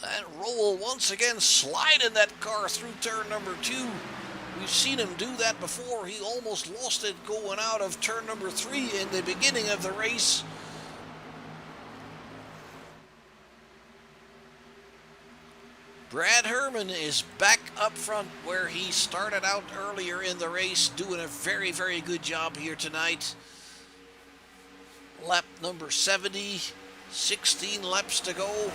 And Rowell once again sliding that car through turn number 2. We've seen him do that before. He almost lost it going out of turn number 3 in the beginning of the race. Brad Herman is back up front where he started out earlier in the race, doing a very, very good job here tonight. Lap number 70, 16 laps to go.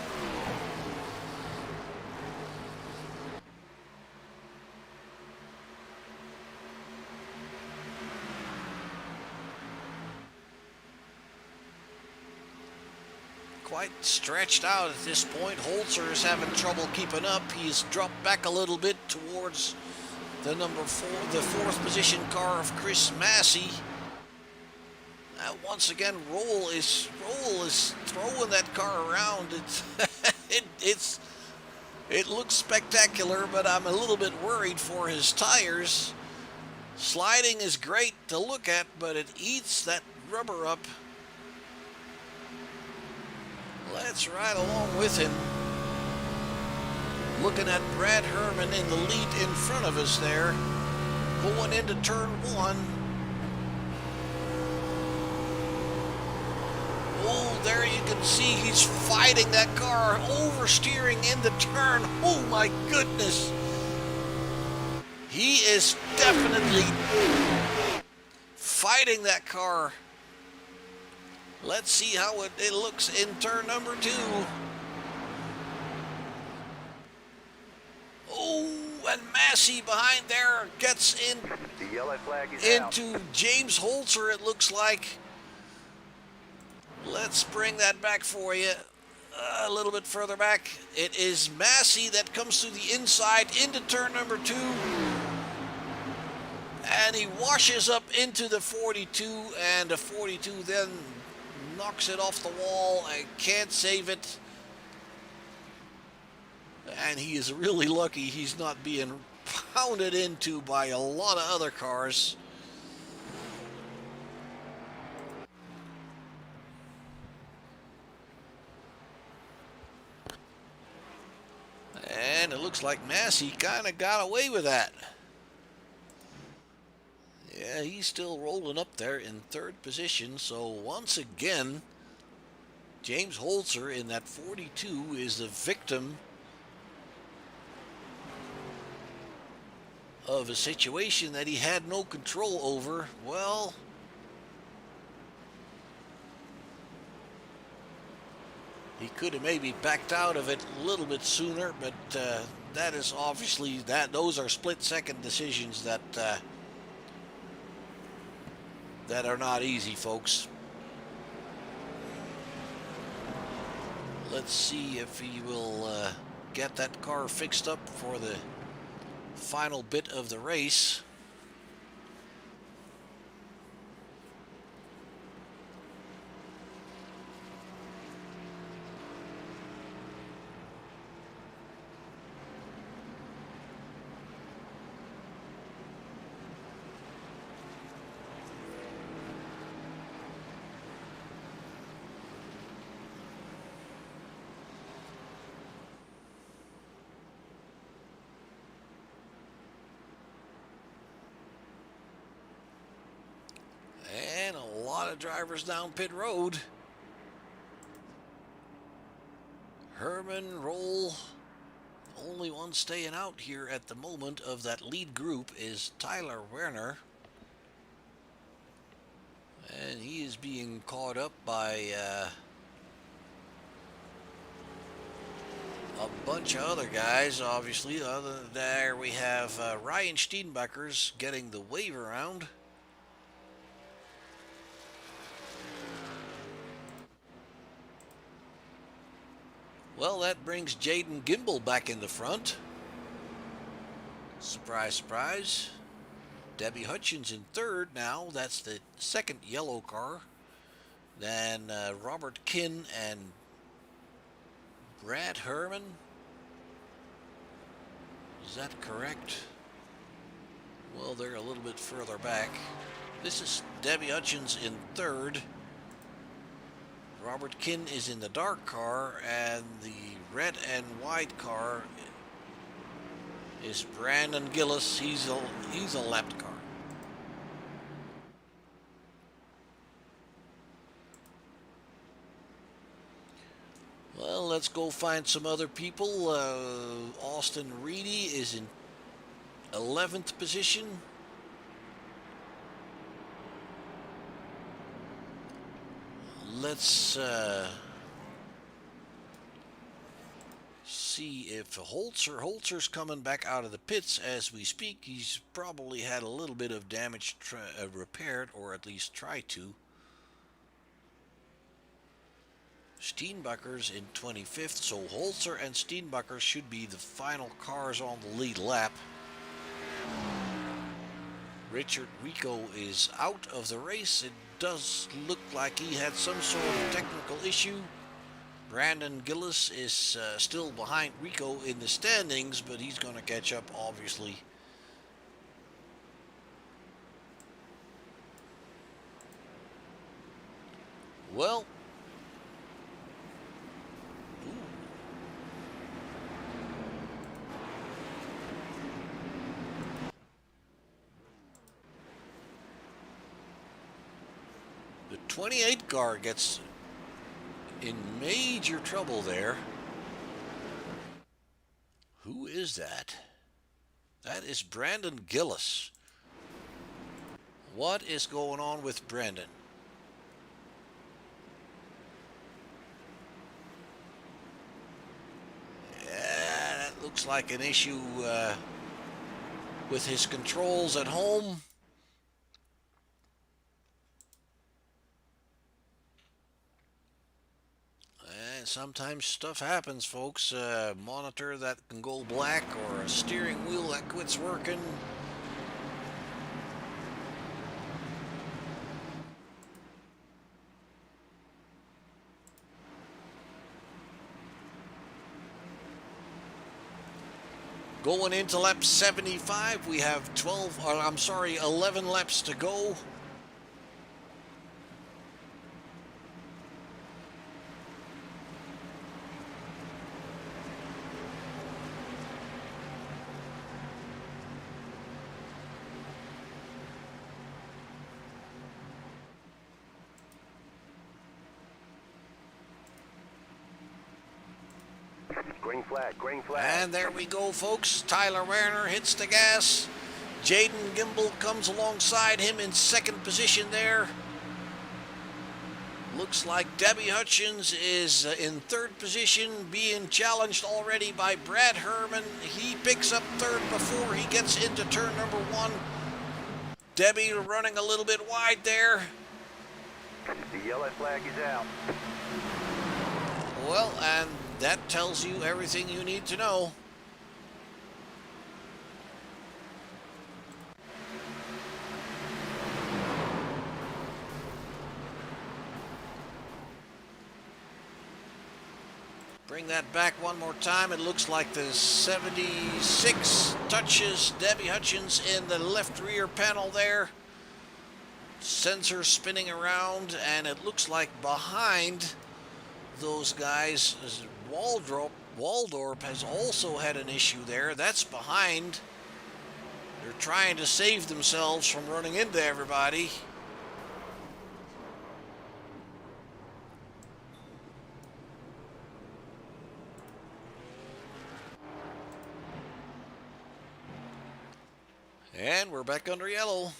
Quite stretched out at this point. Holzer is having trouble keeping up. He's dropped back a little bit towards the the fourth position car of Chris Massey. Once again, Roll is throwing that car around. It looks spectacular, but I'm a little bit worried for his tires. Sliding is great to look at, but it eats that rubber up. Let's ride along with him. Looking at Brad Herman in the lead in front of us there, going into turn one. Oh, there you can see he's fighting that car, oversteering in the turn. Oh my goodness. He is definitely fighting that car. Let's see how it looks in turn number 2. Oh, and Massey behind there gets in The yellow flag is into out. James Holzer, it looks like. Let's bring that back for you. A little bit further back. It is Massey that comes to the inside into turn number 2. And he washes up into the 42, and the 42 then knocks it off the wall and can't save it. And he is really lucky he's not being pounded into by a lot of other cars. And it looks like Massey kind of got away with that. Yeah, he's still rolling up there in third position. So once again, James Holzer in that 42 is the victim of a situation that he had no control over. Well, he could have maybe backed out of it a little bit sooner, but that is obviously those are split-second decisions that are not easy, folks. Let's see if he will get that car fixed up for the final bit of the race. And a lot of drivers down pit road. Herman, Roll. Only one staying out here at the moment of that lead group is Tyler Werner. And he is being caught up by a bunch of other guys, obviously. There we have Ryan Steenbecker's getting the wave around. Well, that brings Jaden Gimbel back in the front. Surprise, surprise. Debbie Hutchins in third now. That's the second yellow car. Then Robert Kinn and Brad Herman. Is that correct? Well, they're a little bit further back. This is Debbie Hutchins in third. Robert Kinn is in the dark car, and the red and white car is Brandon Gillis. He's a lapped car. Well, let's go find some other people. Austin Reedy is in 11th position. let's see if Holzer's coming back out of the pits as we speak. He's probably had a little bit of damage repaired, or at least tried to. Steenbacher's in 25th, so Holzer and Steenbacher should be the final cars on the lead lap. Richard Rico is out of the race. It does look like he had some sort of technical issue. Brandon Gillis is still behind Rico in the standings, but he's going to catch up, obviously. Well, the 28 car gets in major trouble there. Who is that? That is Brandon Gillis. What is going on with Brandon? Yeah, that looks like an issue with his controls at home. Sometimes stuff happens, folks. Monitor that can go black, or a steering wheel that quits working. Going into lap 75, we have 11 laps to go. Green flag, green flag. And there we go, folks. Tyler Werner hits the gas. Jaden Gimbel comes alongside him in second position there. Looks like Debbie Hutchins is in third position, being challenged already by Brad Herman. He picks up third before he gets into turn number 1. Debbie running a little bit wide there. The yellow flag is out. Well, and that tells you everything you need to know. Bring that back one more time. It looks like the 76 touches Debbie Hutchins in the left rear panel there. Sensor spinning around, and it looks like behind those guys, Waldorp has also had an issue there. That's behind. They're trying to save themselves from running into everybody. And we're back under yellow.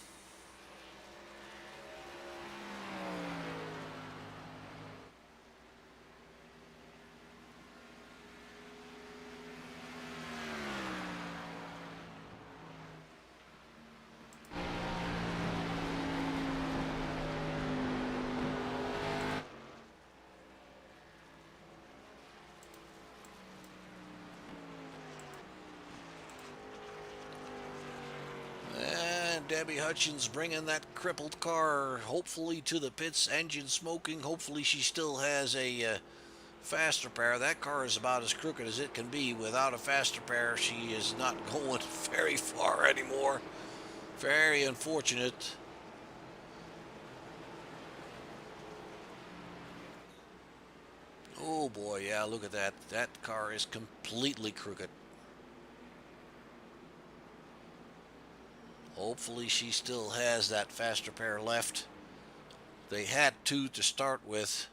Debbie Hutchins bringing that crippled car hopefully to the pits, engine smoking. Hopefully she still has a faster pair. That car is about as crooked as it can be. Without a faster pair, she is not going very far anymore. Very unfortunate. Oh boy, yeah, look at that. That car is completely crooked. Hopefully she still has that faster pair left. They had two to start with.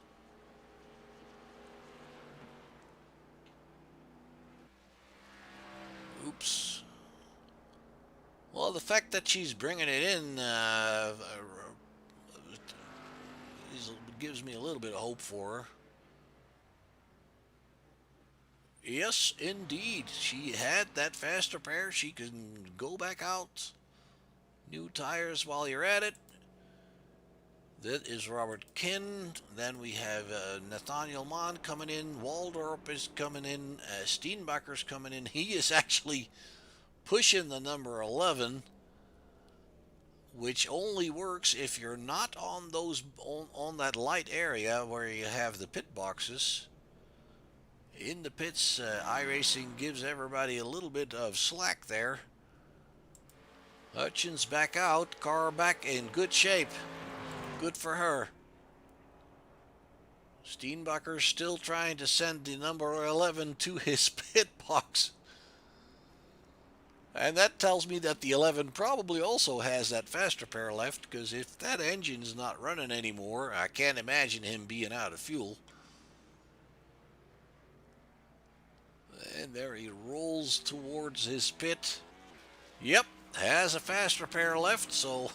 Oops. Well, the fact that she's bringing it in gives me a little bit of hope for her. Yes, indeed. She had that fast repair. She can go back out. New tires while you're at it. That is Robert Kinn. Then we have Nathaniel Mann coming in. Waldorp is coming in. Steenbacher's coming in. He is actually pushing the number 11, which only works if you're not on those on that light area where you have the pit boxes. In the pits, iRacing gives everybody a little bit of slack there. Hutchins back out. Car back in good shape. Good for her. Steenbacher's still trying to send the number 11 to his pit box. And that tells me that the 11 probably also has that fast repair left, because if that engine's not running anymore, I can't imagine him being out of fuel. And there he rolls towards his pit. Yep, has a fast repair left, so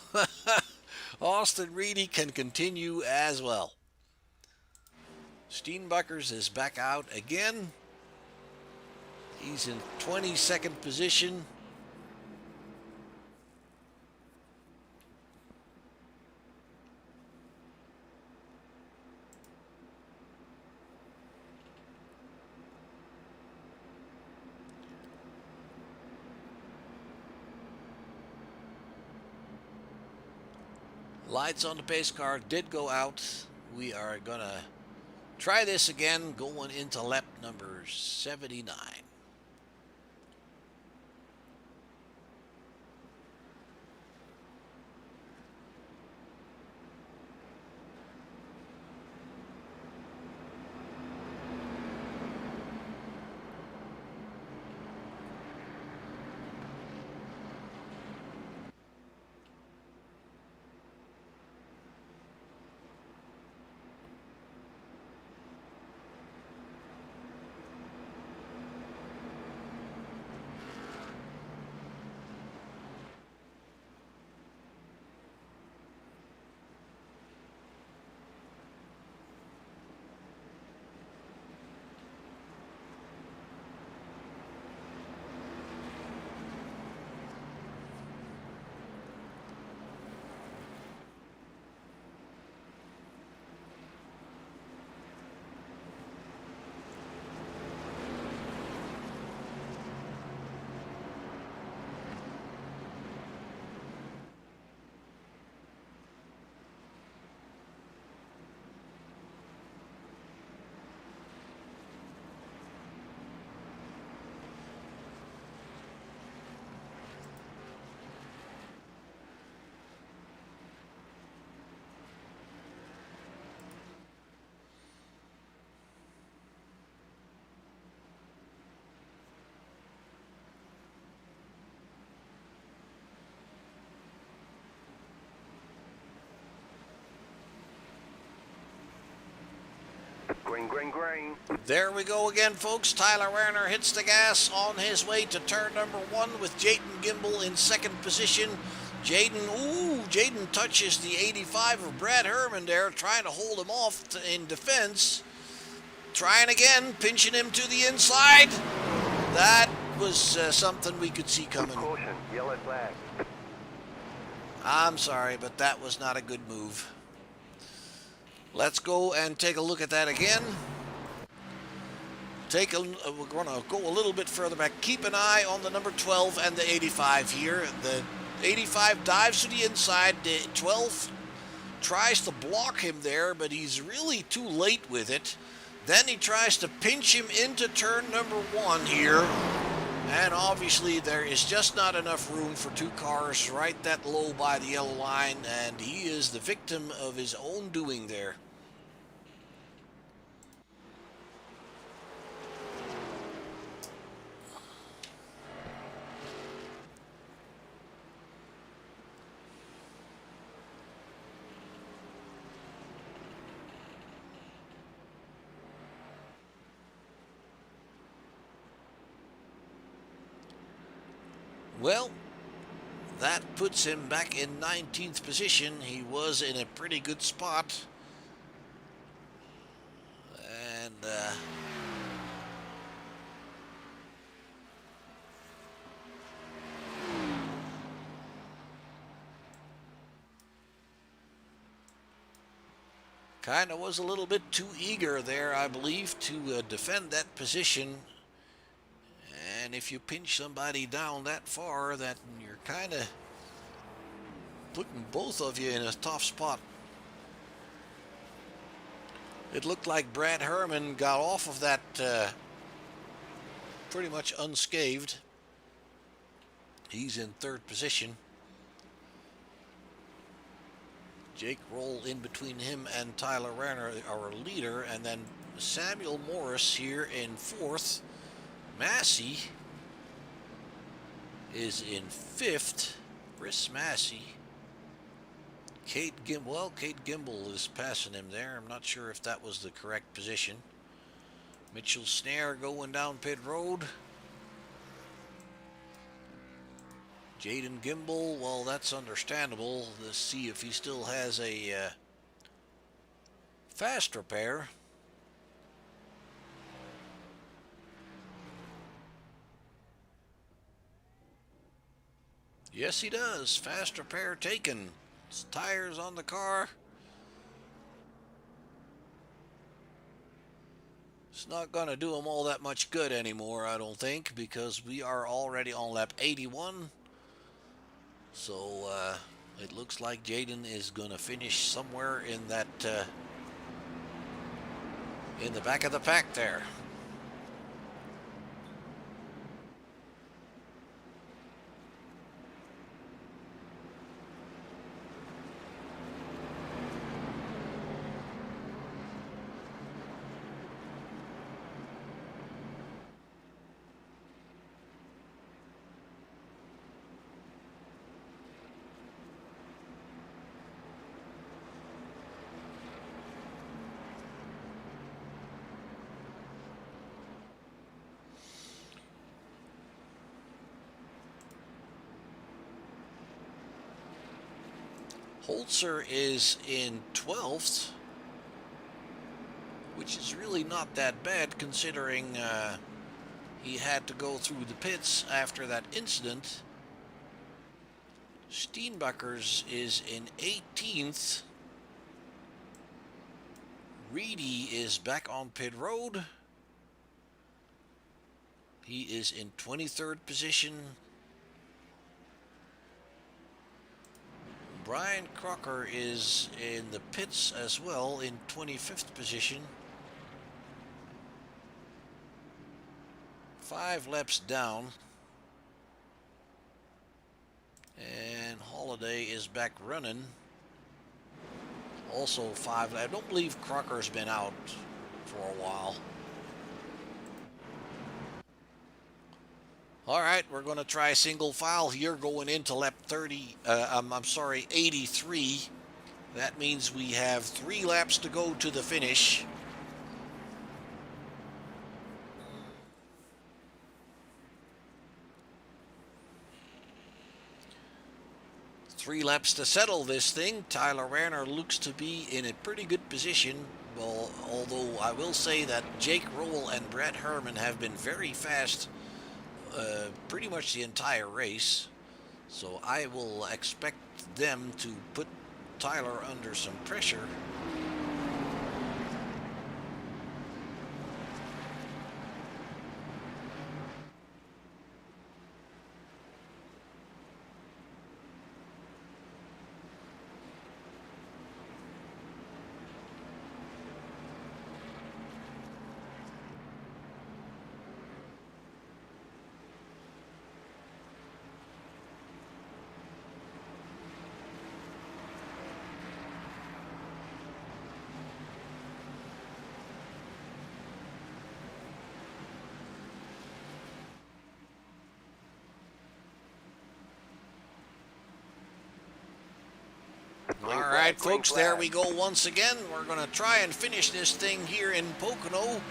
Austin Reedy can continue as well. Steenbacher's is back out again. He's in 22nd position. Lights on the pace car did go out. We are going to try this again going into lap number 79. Green, green, green. There we go again, folks. Tyler Werner hits the gas on his way to turn number 1 with Jayden Gimbel in second position. Jayden touches the 85 of Brad Herman there, trying to hold him off in defense. Trying again, pinching him to the inside. That was something we could see coming. Caution, yellow flag. I'm sorry, but that was not a good move. Let's go and take a look at that again. We're going to go a little bit further back. Keep an eye on the number 12 and the 85 here. The 85 dives to the inside. The 12 tries to block him there, but he's really too late with it. Then he tries to pinch him into turn number 1 here. And obviously there is just not enough room for two cars right that low by the yellow line, and he is the victim of his own doing there. Well, that puts him back in 19th position. He was in a pretty good spot And kind of was a little bit too eager there, I believe, to defend that position. And if you pinch somebody down that far, that you're kind of putting both of you in a tough spot. It looked like Brad Herman got off of that pretty much unscathed. He's in third position. Jake Roll in between him and Tyler Werner, our leader, and then Samuel Morris here in fourth. Massey is in fifth. Chris Massey. Kate Gimbel is passing him there. I'm not sure if that was the correct position. Mitchell Snare going down pit road. Jaden Gimbel, well, that's understandable. Let's see if he still has a fast repair. Yes, he does. Fast repair taken. His tires on the car. It's not going to do him all that much good anymore, I don't think, because we are already on lap 81. So it looks like Jaden is going to finish somewhere in that in the back of the pack there. Holzer is in 12th, which is really not that bad considering he had to go through the pits after that incident. Steenbakkers is in 18th. Reedy is back on pit road. He is in 23rd position. Brian Crocker is in the pits as well in 25th position. 5 laps down. And Holiday is back running. Also 5 laps. I don't believe Crocker's been out for a while. All right, we're going to try single file here going into lap 83. That means we have 3 laps to go to the finish. Three laps to settle this thing. Tyler Werner looks to be in a pretty good position. Well, although I will say that Jake Roll and Brett Herman have been very fast pretty much the entire race, so I will expect them to put Tyler under some pressure. All right, folks, there we go once again. We're going to try and finish this thing here in Pocono.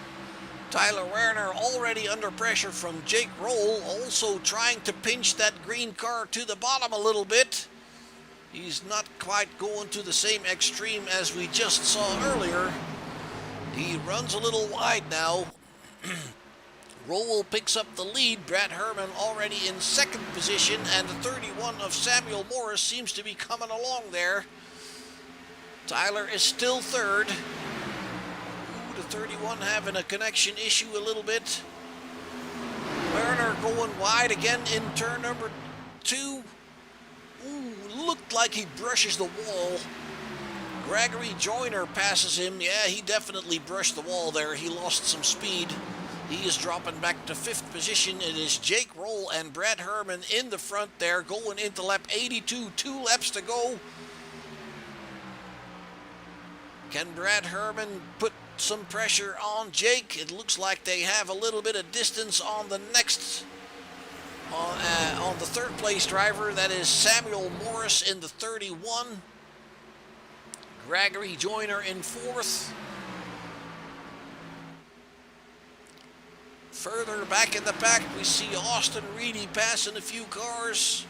Tyler Werner already under pressure from Jake Roll, also trying to pinch that green car to the bottom a little bit. He's not quite going to the same extreme as we just saw earlier. He runs a little wide now. Rowell picks up the lead. Brad Herman already in second position, and the 31 of Samuel Morris seems to be coming along there. Tyler is still third. Ooh, the 31 having a connection issue a little bit. Werner going wide again in turn number 2. Ooh, looked like he brushes the wall. Gregory Joyner passes him. Yeah, he definitely brushed the wall there. He lost some speed. He is dropping back to 5th position. It is Jake Roll and Brad Herman in the front there, going into lap 82. 2 laps to go. Can Brad Herman put some pressure on Jake? It looks like they have a little bit of distance on the next, on the third place driver. That is Samuel Morris in the 31. Gregory Joyner in 4th. Further back in the pack, we see Austin Reedy passing a few cars.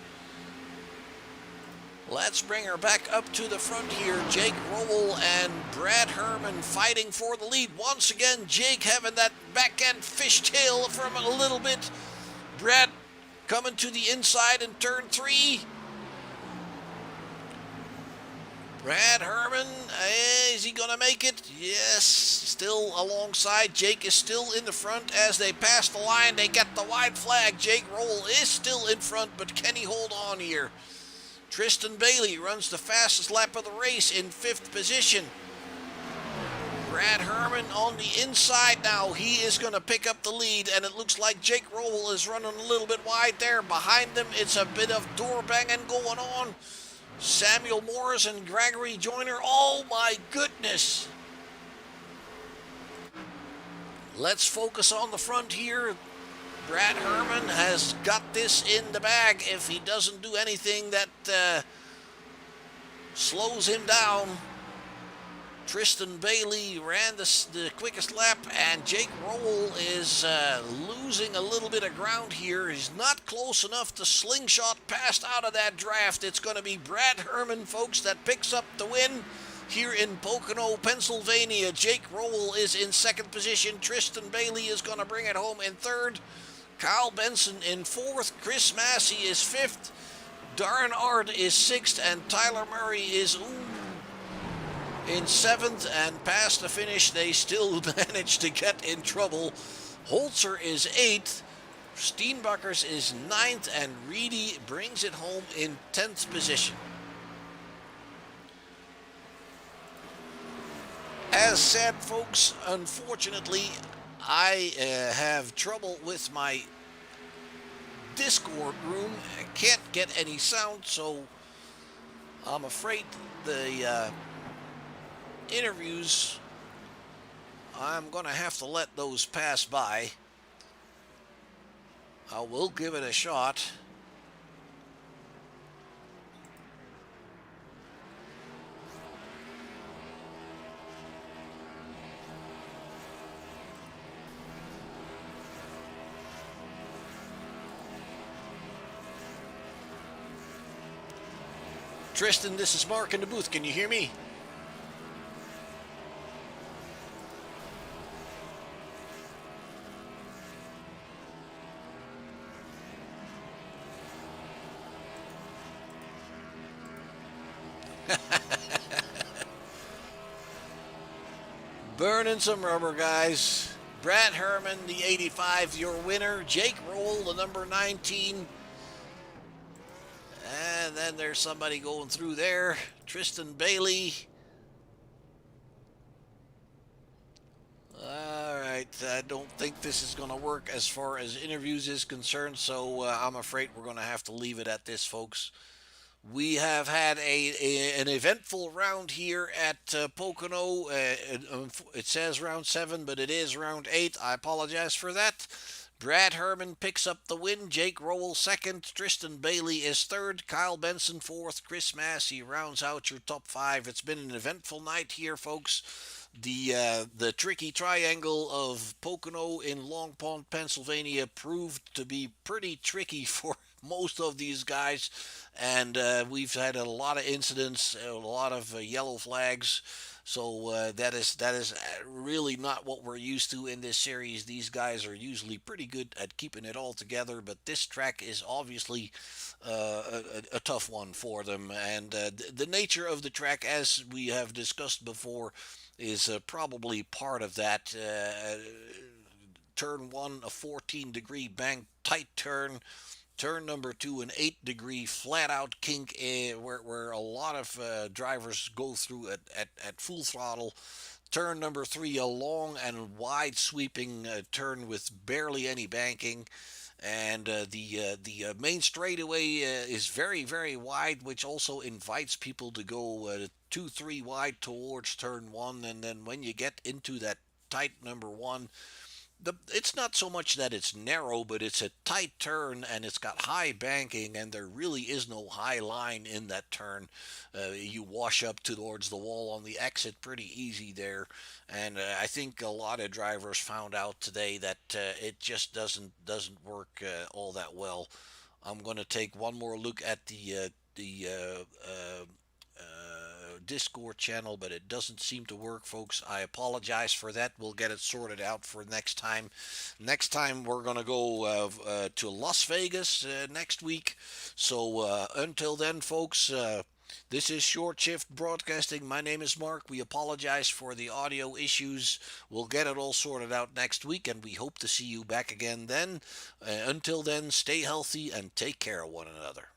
Let's bring her back up to the front here. Jake Rowell and Brad Herman fighting for the lead. Once again, Jake having that back end fishtail from a little bit. Brad coming to the inside in turn 3. Brad Herman, is he going to make it? Yes, still alongside. Jake is still in the front as they pass the line. They get the white flag. Jake Rowell is still in front, but can he hold on here? Tristan Bailey runs the fastest lap of the race in 5th position. Brad Herman on the inside now. He is going to pick up the lead, and it looks like Jake Rowell is running a little bit wide there. Behind them, it's a bit of door banging going on. Samuel Morris and Gregory Joyner. Oh my goodness. Let's focus on the front here. Brad Herman has got this in the bag if he doesn't do anything that slows him down. Tristan Bailey ran the quickest lap, and Jake Rowell is losing a little bit of ground here. He's not close enough to slingshot past out of that draft. It's going to be Brad Herman, folks, that picks up the win here in Pocono, Pennsylvania. Jake Rowell is in 2nd position. Tristan Bailey is going to bring it home in 3rd. Kyle Benson in 4th. Chris Massey is 5th. Darren Ard is 6th, and Tyler Murray is in 7th, and past the finish, they still manage to get in trouble. Holzer is 8th, Steenbakkers is 9th, and Reedy brings it home in 10th position. As said, folks, unfortunately, I have trouble with my Discord room. I can't get any sound, so I'm afraid the interviews, I'm gonna have to let those pass by. I will give it a shot. Tristan, this is Mark in the booth. Can you hear me? Burning some rubber, guys. Brad Herman, the 85, your winner. Jake Rowell, the number 19. And then there's somebody going through there. Tristan Bailey. All right, I don't think this is going to work as far as interviews is concerned, so I'm afraid we're going to have to leave it at this, folks. We have had an eventful round here at Pocono. It says round 7, but it is round 8. I apologize for that. Brad Herman picks up the win. Jake Rowell 2nd. Tristan Bailey is 3rd. Kyle Benson 4th. Chris Massey rounds out your top 5. It's been an eventful night here, folks. The tricky triangle of Pocono in Long Pond, Pennsylvania proved to be pretty tricky for most of these guys, and we've had a lot of incidents, a lot of yellow flags. So that is really not what we're used to in this series. These guys are usually pretty good at keeping it all together, but this track is obviously a tough one for them. And the nature of the track, as we have discussed before, is probably part of that. Turn one, a 14-degree bank tight turn. Turn number two, an 8-degree flat out kink, where a lot of drivers go through at full throttle. Turn number three, a long and wide sweeping turn with barely any banking. And the main straightaway is very wide, which also invites people to go 2-3 wide towards turn one. And then when you get into that tight number one, it's not so much that it's narrow, but it's a tight turn and it's got high banking, and there really is no high line in that turn. You wash up towards the wall on the exit pretty easy there, and I think a lot of drivers found out today that it just doesn't work all that well. I'm going to take one more look at the Discord channel, but it doesn't seem to work, folks. I apologize for that. We'll get it sorted out for next time. Next time, we're going to go to Las Vegas next week. So until then, folks, this is Short Shift Broadcasting. My name is Mark. We apologize for the audio issues. We'll get it all sorted out next week, and we hope to see you back again then. Until then, stay healthy and take care of one another.